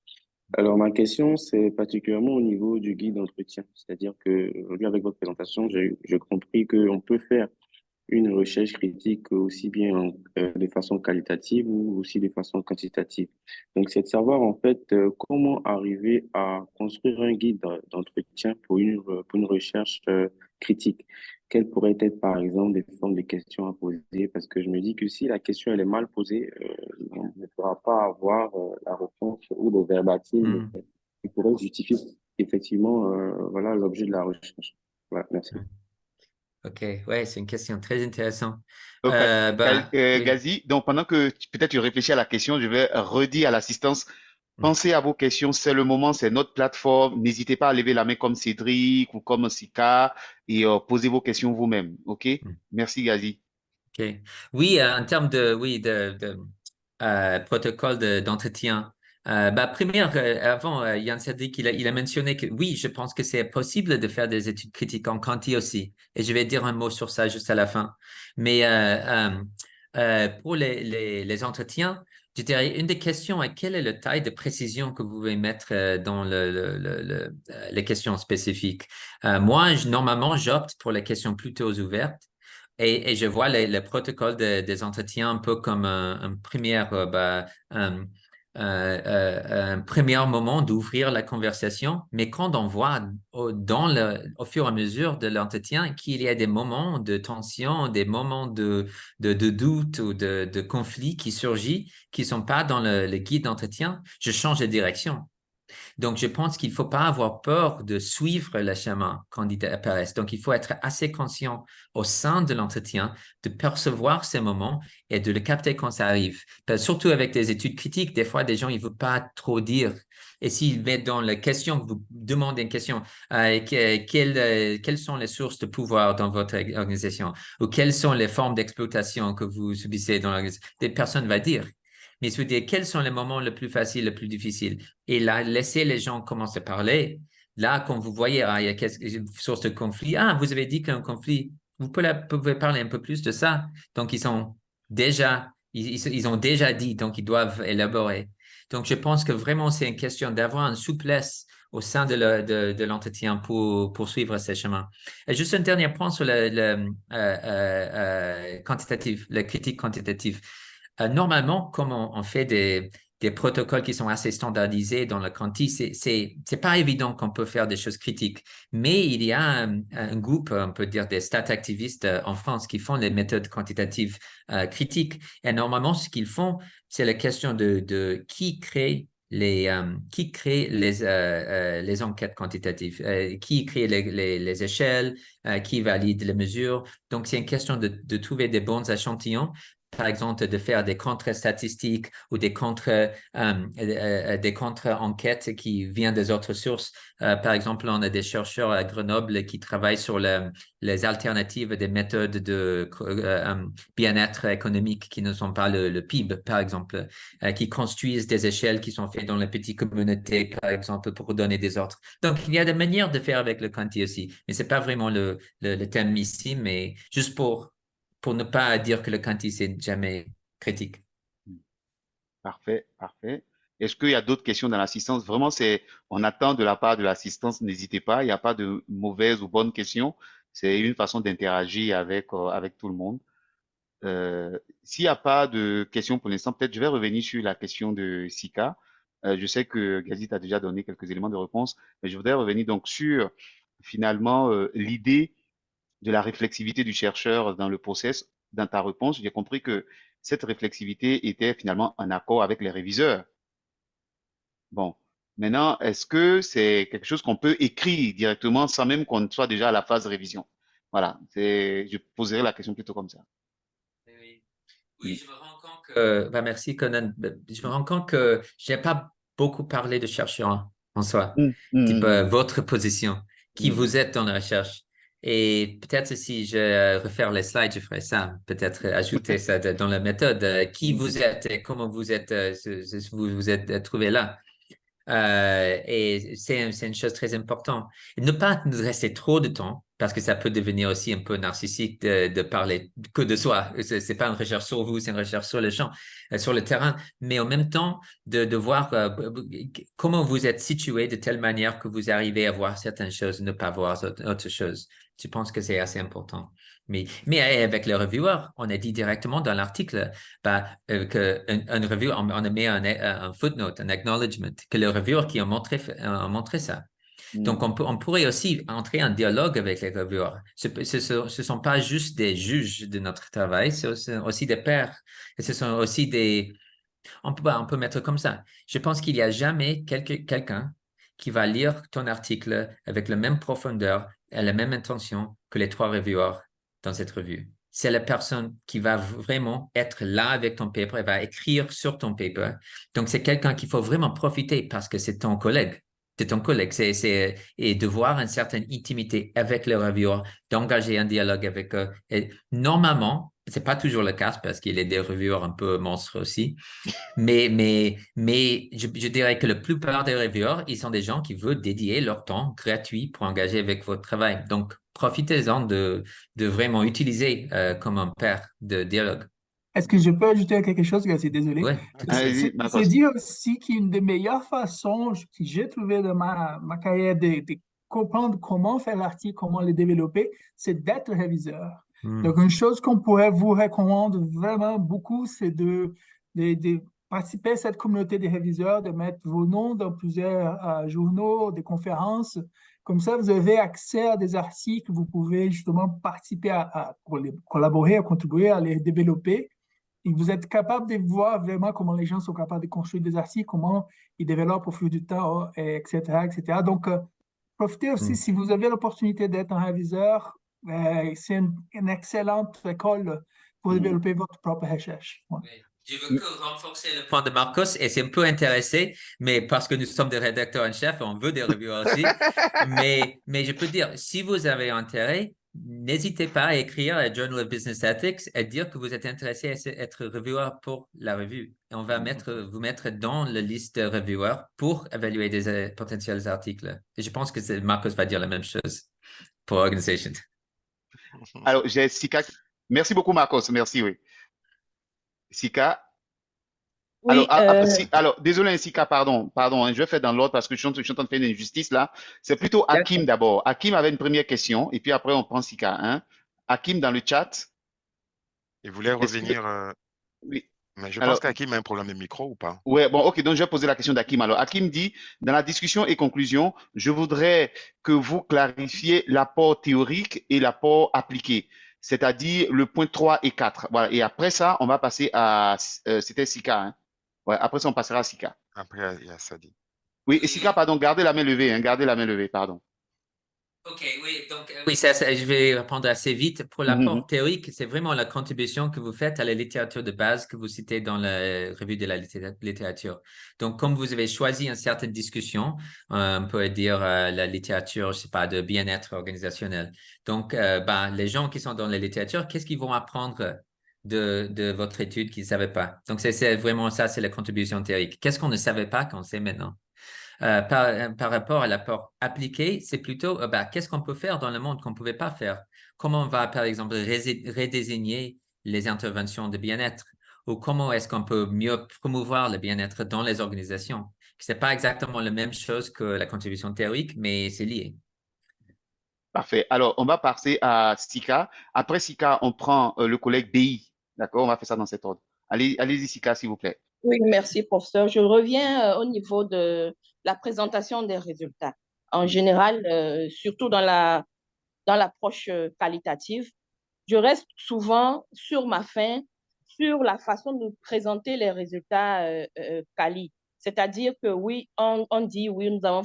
Alors, ma question, c'est particulièrement au niveau du guide d'entretien. C'est-à-dire que, aujourd'hui, avec votre présentation, j'ai compris qu'on peut faire une recherche critique aussi bien de façon qualitative ou aussi de façon quantitative. Donc, c'est de savoir, en fait, comment arriver à construire un guide d'entretien pour une recherche critique. Quelles pourraient être, par exemple, des formes de questions à poser? Parce que je me dis que si la question elle est mal posée, on ne pourra pas avoir la réponse ou le verbatim qui pourrait justifier effectivement voilà, l'objet de la recherche. Voilà, merci. OK, ouais, c'est une question très intéressante. Ok. Oui. Gazi, donc pendant que peut-être tu réfléchis à la question, je vais redire à l'assistance, pensez à vos questions, c'est le moment, c'est notre plateforme. N'hésitez pas à lever la main comme Cédric ou comme Sika et posez vos questions vous-même. OK? Merci, Gazi. OK. Oui, en termes de protocole d'entretien, première, avant, Yann Cédric, il a mentionné que oui, je pense que c'est possible de faire des études critiques en quanti aussi. Et je vais dire un mot sur ça juste à la fin. Mais pour les entretiens, je dirais, une des questions est quelle est la taille de précision que vous pouvez mettre dans les questions spécifiques. Moi, normalement, j'opte pour les questions plutôt ouvertes. Et je vois le protocole des entretiens un peu comme un premier moment d'ouvrir la conversation. Mais quand on voit au fur et à mesure de l'entretien qu'il y a des moments de tension, des moments de doute ou de conflit qui surgissent, qui ne sont pas dans le guide d'entretien, je change de direction. Donc, je pense qu'il ne faut pas avoir peur de suivre le chemin quand il apparaît. Donc, il faut être assez conscient au sein de l'entretien de percevoir ces moments et de le capter quand ça arrive. Surtout avec des études critiques, des fois, des gens, ils ne veulent pas trop dire. Et s'ils mettent dans la question, vous demandez une question, quelles sont les sources de pouvoir dans votre organisation ou quelles sont les formes d'exploitation que vous subissez dans l'organisation, des personnes vont dire. Mais je veux dire, quels sont les moments les plus faciles, les plus difficiles? Et là, laissez les gens commencer à parler. Là, quand vous voyez, il y a une source de conflit. Ah, vous avez dit qu'il y a un conflit. Vous pouvez parler un peu plus de ça. Donc, ils ont déjà dit, donc ils doivent élaborer. Donc, je pense que vraiment, c'est une question d'avoir une souplesse au sein de l'entretien pour poursuivre ces chemins. Et juste un dernier point sur le quantitatif, la critique quantitative. Normalement, comme on fait des protocoles qui sont assez standardisés dans le quanti, c'est pas évident qu'on peut faire des choses critiques. Mais il y a un groupe, on peut dire des stat activistes en France qui font les méthodes quantitatives critiques. Et normalement, ce qu'ils font, c'est la question de qui crée les enquêtes quantitatives, qui crée les échelles, qui valide les mesures. Donc, c'est une question de trouver des bons échantillons, par exemple, de faire des contre-statistiques ou des contre-enquêtes qui viennent des autres sources. Par exemple, on a des chercheurs à Grenoble qui travaillent sur les alternatives des méthodes de bien-être économique qui ne sont pas le PIB, par exemple, qui construisent des échelles qui sont faites dans les petites communautés, par exemple, pour donner des ordres. Donc, il y a des manières de faire avec le quanti aussi, mais ce n'est pas vraiment le thème ici, mais juste pour ne pas dire que le quanti, c'est jamais critique. Parfait, parfait. Est-ce qu'il y a d'autres questions dans l'assistance? Vraiment, on attend de la part de l'assistance, n'hésitez pas, il n'y a pas de mauvaises ou bonnes questions. C'est une façon d'interagir avec tout le monde. S'il n'y a pas de questions pour l'instant, peut-être je vais revenir sur la question de Sika. Je sais que Gazit a déjà donné quelques éléments de réponse, mais je voudrais revenir donc sur finalement l'idée de la réflexivité du chercheur dans le process. Dans ta réponse, j'ai compris que cette réflexivité était finalement en accord avec les réviseurs. Bon, maintenant, est-ce que c'est quelque chose qu'on peut écrire directement sans même qu'on soit déjà à la phase révision? Voilà, je poserai la question plutôt comme ça. Oui, je me rends compte que, merci Conan, je me rends compte que je n'ai pas beaucoup parlé de chercheurs en soi, type votre position, qui vous êtes dans la recherche. Et peut-être si je refaire les slides, je ferai ça, peut-être ajouter ça dans la méthode, qui vous êtes et comment vous êtes, vous êtes trouvé là. Et c'est une chose très importante. Et ne pas nous rester trop de temps, parce que ça peut devenir aussi un peu narcissique de parler que de soi. C'est pas une recherche sur vous, c'est une recherche sur le champ, sur le terrain, mais en même temps de voir comment vous êtes situé de telle manière que vous arrivez à voir certaines choses, ne pas voir autre chose. Je pense que c'est assez important. Mais avec le reviewer, on a dit directement dans l'article qu'un review, on a mis un footnote, un acknowledgement, que le reviewer qui a montré ça. Donc, on pourrait aussi entrer en dialogue avec les reviewers. Ce sont pas juste des juges de notre travail, ce sont aussi des pairs. Et ce sont aussi on peut mettre comme ça. Je pense qu'il n'y a jamais quelqu'un qui va lire ton article avec la même profondeur et la même intention que les 3 reviewers dans cette revue. C'est la personne qui va vraiment être là avec ton paper et va écrire sur ton paper. Donc, c'est quelqu'un qu'il faut vraiment profiter parce que c'est ton collègue. C'est ton collègue. Et de voir une certaine intimité avec les reviewers, d'engager un dialogue avec eux. Et normalement, c'est pas toujours le cas parce qu'il y a des reviewers un peu monstres aussi. Mais je dirais que la plupart des reviewers, ils sont des gens qui veulent dédier leur temps gratuit pour engager avec votre travail. Donc, profitez-en de vraiment utiliser comme un pair de dialogue. Est-ce que je peux ajouter quelque chose, Gazi? Désolé. Ouais. C'est dire aussi qu'une des meilleures façons que j'ai trouvé dans ma carrière de comprendre comment faire l'article, comment le développer, c'est d'être réviseur. Donc, une chose qu'on pourrait vous recommander vraiment beaucoup, c'est de participer à cette communauté des réviseurs, de mettre vos noms dans plusieurs journaux, des conférences. Comme ça, vous avez accès à des articles, vous pouvez justement participer pour les collaborer, à contribuer, à les développer. Et vous êtes capable de voir vraiment comment les gens sont capables de construire des articles, comment ils développent au fil du temps, etc., etc. Donc, profitez aussi, si vous avez l'opportunité d'être un réviseur, c'est une excellente école pour développer votre propre recherche. Ouais. Je veux que renforcer le point de Marcos et c'est un peu intéressé, mais parce que nous sommes des rédacteurs en chef, on veut des reviewers aussi. mais je peux dire, si vous avez intérêt, n'hésitez pas à écrire à Journal of Business Ethics et dire que vous êtes intéressé à être reviewer pour la revue. Et on va vous mettre dans la liste de reviewers pour évaluer des potentiels articles. Et je pense que Marcos va dire la même chose pour Organization. Alors, j'ai Sika. Merci beaucoup, Marcos. Merci, oui. Sika? Oui, Alors, désolé, Sika, pardon, hein, je vais faire dans l'ordre parce que je suis en train de faire une injustice là. C'est plutôt Hakim d'abord. Hakim avait une première question et puis après on prend Sika. Hein. Hakim dans le chat. Il voulait revenir, Oui. mais je pense Alors, qu'Hakim a un problème de micro ou pas? ouais, bon, ok, donc je vais poser la question d'Hakim. Alors, Hakim dit, dans la discussion et conclusion, je voudrais que vous clarifiez l'apport théorique et l'apport appliqué, c'est-à-dire le point 3 et 4. Voilà. Et après ça, on va passer à, c'était Sika, hein. Ouais, après ça, on passera à Sika. Après, il y a Sadi. Oui, et Sika, pardon, gardez la main levée, hein, gardez la main levée, pardon. OK, oui, donc oui, je vais répondre assez vite. Pour l'apport théorique, c'est vraiment la contribution que vous faites à la littérature de base que vous citez dans la revue de la littérature. Donc, comme vous avez choisi une certaine discussion, on peut dire la littérature, je sais pas, de bien-être organisationnel. Donc, les gens qui sont dans la littérature, qu'est-ce qu'ils vont apprendre de votre étude qu'ils ne savaient pas? Donc, c'est vraiment ça, c'est la contribution théorique. Qu'est-ce qu'on ne savait pas qu'on sait maintenant? Par rapport à l'apport appliqué, c'est plutôt qu'est-ce qu'on peut faire dans le monde qu'on ne pouvait pas faire? Comment on va, par exemple, redésigner les interventions de bien-être? Ou comment est-ce qu'on peut mieux promouvoir le bien-être dans les organisations? Ce n'est pas exactement la même chose que la contribution théorique, mais c'est lié. Parfait. Alors, on va passer à Sika. Après Sika, on prend le collègue BI. D'accord? On va faire ça dans cet ordre. Allez-y, Sika, s'il vous plaît. oui, merci, professeur. Je reviens au niveau de la présentation des résultats. En général, surtout dans l'approche qualitative, je reste souvent sur ma faim, sur la façon de présenter les résultats quali. C'est-à-dire que oui, on dit oui, nous avons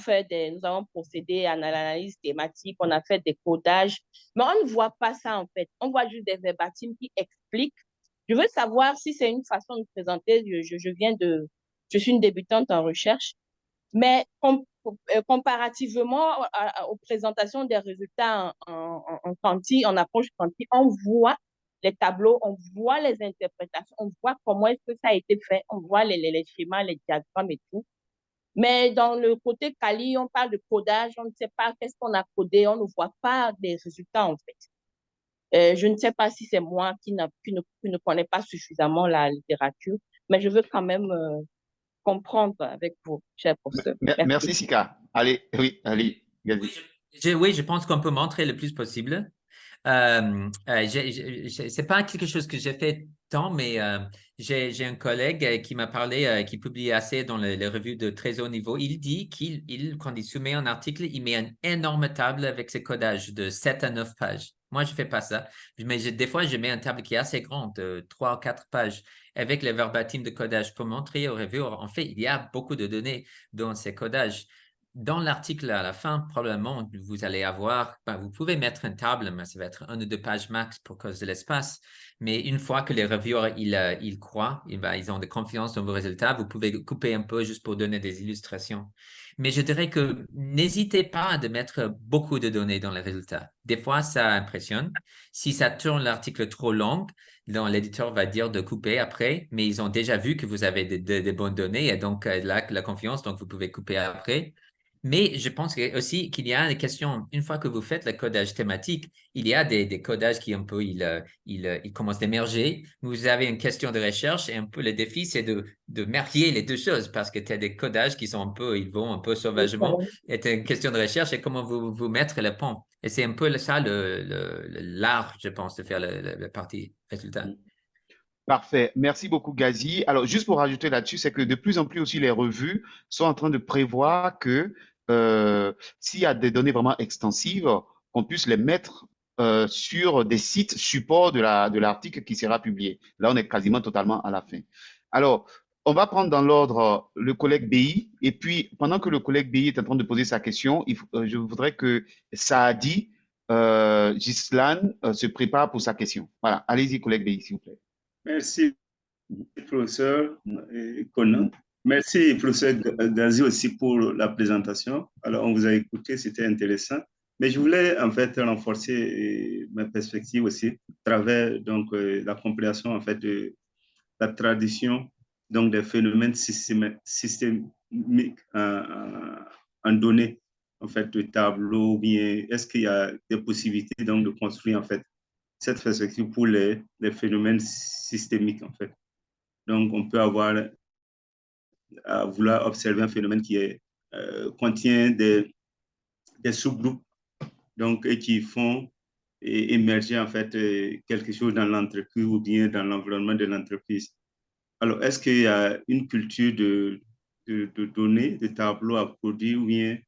procédé à l'analyse thématique, on a fait des codages, mais on ne voit pas ça en fait. On voit juste des verbatims qui expliquent. Je veux savoir si c'est une façon de présenter. Je suis une débutante en recherche, mais comparativement aux présentations des résultats en quanti, en approche quanti, on voit les tableaux, on voit les interprétations, on voit comment est-ce que ça a été fait, on voit les schémas, les diagrammes et tout. Mais dans le côté quali, on parle de codage, on ne sait pas qu'est-ce qu'on a codé, on ne voit pas des résultats en fait. Je ne sais pas si c'est moi qui ne connais pas suffisamment la littérature, mais je veux quand même comprendre avec vous, cher professeur. Merci, Sika. Allez, oui, allez. Oui, je pense qu'on peut montrer le plus possible. C'est pas quelque chose que j'ai fait tant, mais j'ai un collègue qui m'a parlé, qui publie assez dans les revues de très haut niveau. Il dit quand il soumet un article, il met une énorme table avec ses codages de 7 à 9 pages. Moi, je fais pas ça. Mais des fois, je mets une table qui est assez grande, de 3 ou 4 pages, avec les verbatims de codage pour montrer aux revueurs. En fait, il y a beaucoup de données dans ces codages. Dans l'article à la fin, probablement, vous allez avoir, vous pouvez mettre une table, mais ça va être 1 ou 2 pages max pour cause de l'espace. Mais une fois que les reviewers, ils croient, ils ont de confiance dans vos résultats, vous pouvez couper un peu juste pour donner des illustrations. Mais je dirais que n'hésitez pas à mettre beaucoup de données dans les résultats. Des fois, ça impressionne. Si ça tourne l'article trop long, l'éditeur va dire de couper après, mais ils ont déjà vu que vous avez des bonnes données et donc là, la confiance, donc vous pouvez couper après. Mais je pense aussi qu'il y a des questions, une fois que vous faites le codage thématique, il y a des codages qui un peu, ils commencent d'émerger. Vous avez une question de recherche et un peu le défi, c'est de marier les deux choses parce que tu as des codages qui sont ils vont un peu sauvagement. Et tu as une question de recherche et comment vous mettre le pont. Et c'est un peu ça l'art, je pense, de faire la partie résultat. Parfait. Merci beaucoup, Gazi. Alors, juste pour rajouter là-dessus, c'est que de plus en plus aussi les revues sont en train de prévoir que s'il y a des données vraiment extensives, qu'on puisse les mettre sur des sites supports de l'article qui sera publié. Là, on est quasiment totalement à la fin. Alors, on va prendre dans l'ordre le collègue BI. Et puis, pendant que le collègue BI est en train de poser sa question, je voudrais que Saadi Gislan se prépare pour sa question. Voilà. Allez-y, collègue BI, s'il vous plaît. Merci, professeur Conan. Merci, professeur Gazi, aussi pour la présentation. Alors, on vous a écouté, c'était intéressant. Mais je voulais en fait renforcer ma perspective aussi à travers donc, la compréhension en fait de la tradition donc, des phénomènes systémiques en données, en fait, de tableaux, bien, est-ce qu'il y a des possibilités donc, de construire en fait cette perspective pour les phénomènes systémiques, en fait. Donc, on peut avoir à vouloir observer un phénomène qui contient des sous-groupes donc, et qui font émerger en fait quelque chose dans l'entreprise ou bien dans l'environnement de l'entreprise. Alors, est-ce qu'il y a une culture de données, de tableaux à produire ou bien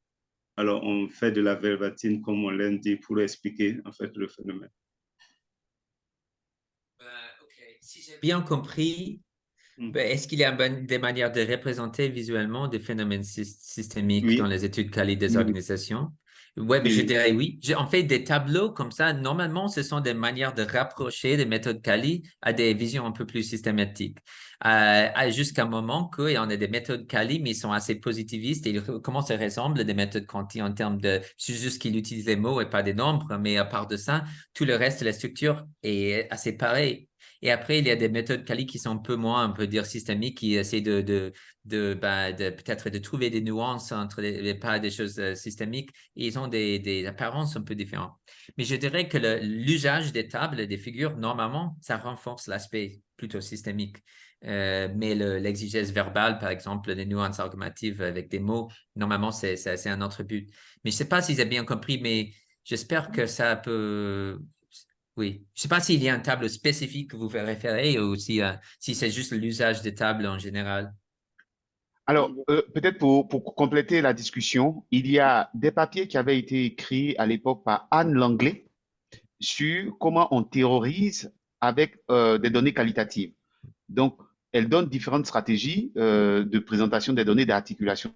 alors on fait de la verbatine comme on l'a dit pour expliquer en fait le phénomène? Si j'ai bien compris, est-ce qu'il y a des manières de représenter visuellement des phénomènes systémiques dans les études quali des organisations? Oui, mais je dirais oui. En fait, des tableaux comme ça, normalement, ce sont des manières de rapprocher des méthodes quali à des visions un peu plus systématiques. Jusqu'à un moment qu'on a des méthodes quali, mais ils sont assez positivistes et comment ça ressemble à des méthodes quanti en termes de, c'est juste qu'ils utilisent les mots et pas des nombres, mais à part de ça, tout le reste de la structure est assez pareil. Et après, il y a des méthodes quali qui sont un peu moins, on peut dire, systémiques, qui essaient de peut-être de trouver des nuances entre pas des choses systémiques. Et ils ont des apparences un peu différentes. Mais je dirais que l'usage des tables et des figures, normalement, ça renforce l'aspect plutôt systémique. Mais l'exigence verbale, par exemple, les nuances argumentatives avec des mots, normalement, c'est un autre but. Mais je ne sais pas si j'ai bien compris, mais j'espère que ça peut... Oui, je ne sais pas s'il y a une table spécifique que vous vous référez ou si c'est juste l'usage des tables en général. Alors, peut-être pour compléter la discussion, il y a des papiers qui avaient été écrits à l'époque par Anne Langlais sur comment on terrorise avec des données qualitatives. Donc, elle donne différentes stratégies de présentation des données, d'articulation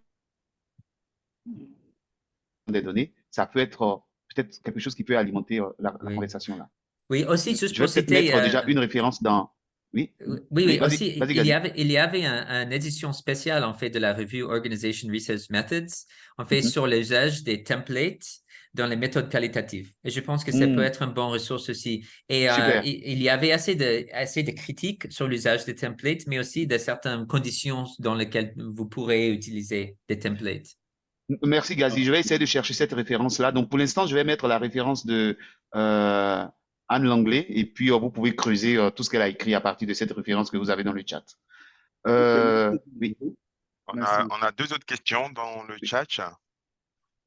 des données. Ça peut être peut-être quelque chose qui peut alimenter la conversation là. Oui, aussi, juste Je vais pour peut-être citer... mettre déjà une référence dans... Oui, oui, vas-y, aussi, vas-y, il y avait une édition spéciale, en fait, de la revue Organization Research Methods, en fait, sur l'usage des templates dans les méthodes qualitatives. Et je pense que ça peut être une bonne ressource aussi. Et il y avait assez de critiques sur l'usage des templates, mais aussi de certaines conditions dans lesquelles vous pourrez utiliser des templates. Merci, Gazi. Je vais essayer de chercher cette référence-là. Donc, pour l'instant, je vais mettre la référence de Anne Langlais et puis vous pouvez creuser tout ce qu'elle a écrit à partir de cette référence que vous avez dans le chat. Oui. On a deux autres questions dans le chat.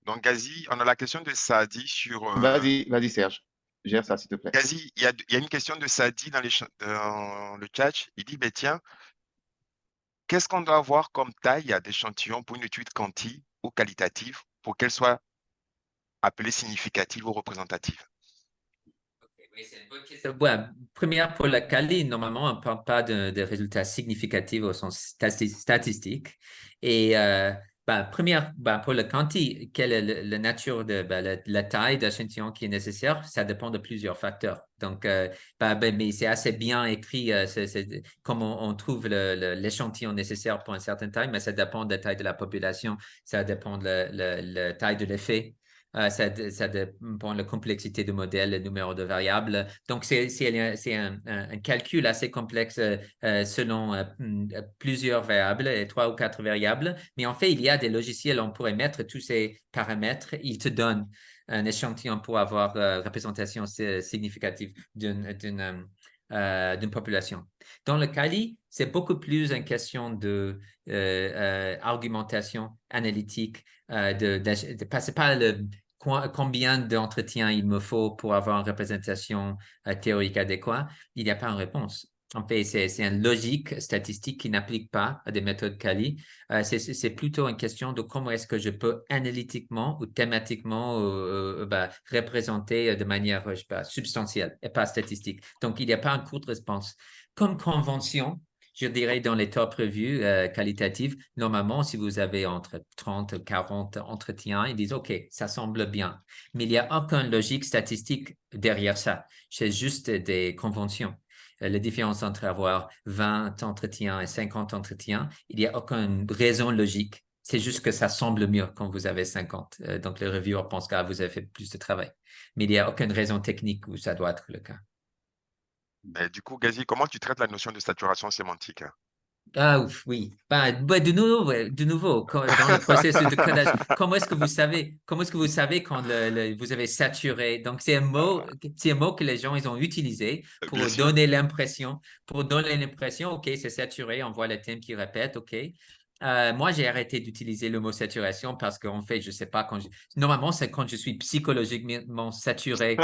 Donc, Gazi, on a la question de Saadi sur... Vas-y, Serge. Gère ça, s'il te plaît. Gazi, il y a une question de Saadi dans le chat. Il dit, ben, tiens, qu'est-ce qu'on doit avoir comme taille d'échantillon pour une étude quanti ou qualitative pour qu'elle soit appelée significative ou représentative? Oui, c'est une bonne question. Première, pour la quali, normalement, on ne parle pas de résultats significatifs au sens statistique. Et première, pour le quanti, quelle est la nature de la taille d'échantillon qui est nécessaire? Ça dépend de plusieurs facteurs. Donc, mais c'est assez bien écrit comment on trouve l'échantillon nécessaire pour une certaine taille, mais ça dépend de la taille de la population, ça dépend de la taille de l'effet. Ça dépend de la complexité du modèle, le numéro de variables. Donc, c'est un calcul assez complexe selon plusieurs variables, 3 ou 4 variables. Mais en fait, il y a des logiciels, on pourrait mettre tous ces paramètres. Ils te donnent un échantillon pour avoir représentation significative d'une population. Dans le quali, c'est beaucoup plus une question de argumentation analytique, c'est pas combien d'entretiens il me faut pour avoir une représentation théorique adéquate. Il n'y a pas une réponse. En fait, c'est une logique statistique qui n'applique pas à des méthodes quali. C'est plutôt une question de comment est-ce que je peux analytiquement ou thématiquement représenter de manière, je sais pas, substantielle et pas statistique. Donc, il n'y a pas une courte réponse. Comme convention, je dirais dans les top revues qualitatives, normalement, si vous avez entre 30 et 40 entretiens, ils disent, OK, ça semble bien. Mais il n'y a aucune logique statistique derrière ça. C'est juste des conventions. La différence entre avoir 20 entretiens et 50 entretiens, il n'y a aucune raison logique. C'est juste que ça semble mieux quand vous avez 50. Donc, le reviewer pense que vous avez fait plus de travail. Mais il n'y a aucune raison technique où ça doit être le cas. Du coup, Gazi, comment tu traites la notion de saturation sémantique? Ah oui, de nouveau, dans le processus de codage, comment est-ce que vous savez quand vous avez saturé? Donc, c'est un mot que les gens ils ont utilisé pour donner l'impression, OK, c'est saturé, on voit le thème qui répète, OK. Moi, j'ai arrêté d'utiliser le mot saturation parce qu'en fait, je sais pas normalement, c'est quand je suis psychologiquement saturé.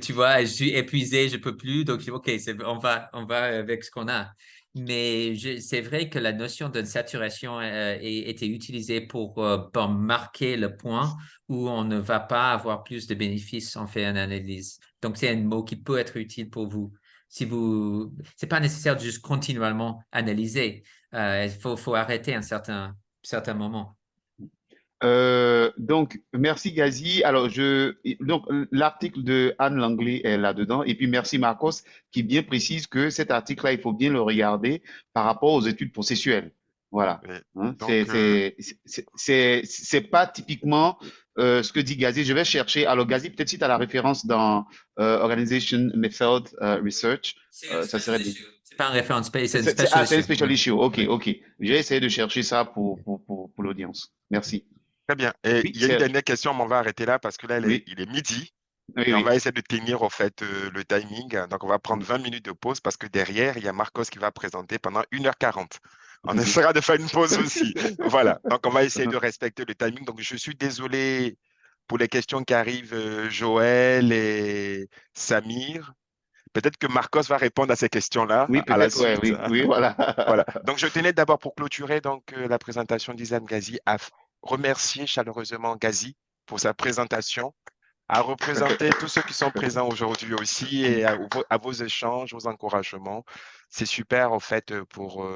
Tu vois, je suis épuisé, je peux plus. Donc, OK, on va avec ce qu'on a. Mais c'est vrai que la notion de saturation était utilisée pour marquer le point où on ne va pas avoir plus de bénéfices en fait une analyse. Donc, c'est un mot qui peut être utile pour vous. C'est pas nécessaire de juste continuellement analyser. Il faut arrêter un certain moment. Donc, merci Gazi. Alors, donc l'article de Anne Langley est là-dedans. Et puis, merci Marcos qui bien précise que cet article-là, il faut bien le regarder par rapport aux études processuelles. Voilà. Hein, Donc, c'est pas typiquement ce que dit Gazi. Je vais chercher. Alors, Gazi, peut-être si tu as la référence dans Organization Method Research, ça serait bien. C'est pas un référence, c'est une special C'est un issue. special issue. OK, OK. J'ai essayé de chercher ça pour l'audience. Merci. très bien. Et Oui, il y a une dernière question, mais on va arrêter là parce que là, oui, il est midi. oui, Et on oui. va essayer de tenir, au fait, le timing. Donc, on va prendre 20 minutes de pause parce que derrière, il y a Marcos qui va présenter pendant 1h40. On essaiera de faire une pause aussi. Voilà. Donc, on va essayer de respecter le timing. Donc, je suis désolé pour les questions qui arrivent, Joël et Samir. Peut-être que Marcos va répondre à ces questions-là Oui, à la peut-être, ouais, suite. oui, oui, voilà. Voilà. Donc, je tenais d'abord pour clôturer la présentation d'Isam Ghazi à remercier chaleureusement Ghazi pour sa présentation, à représenter tous ceux qui sont présents aujourd'hui aussi et à vos échanges, vos encouragements. C'est super, en fait, pour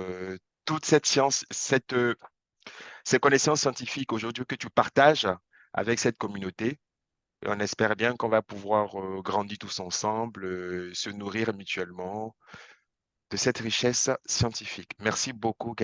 toute cette science, ces connaissances scientifiques aujourd'hui que tu partages avec cette communauté. Et on espère bien qu'on va pouvoir grandir tous ensemble, se nourrir mutuellement de cette richesse scientifique. Merci beaucoup,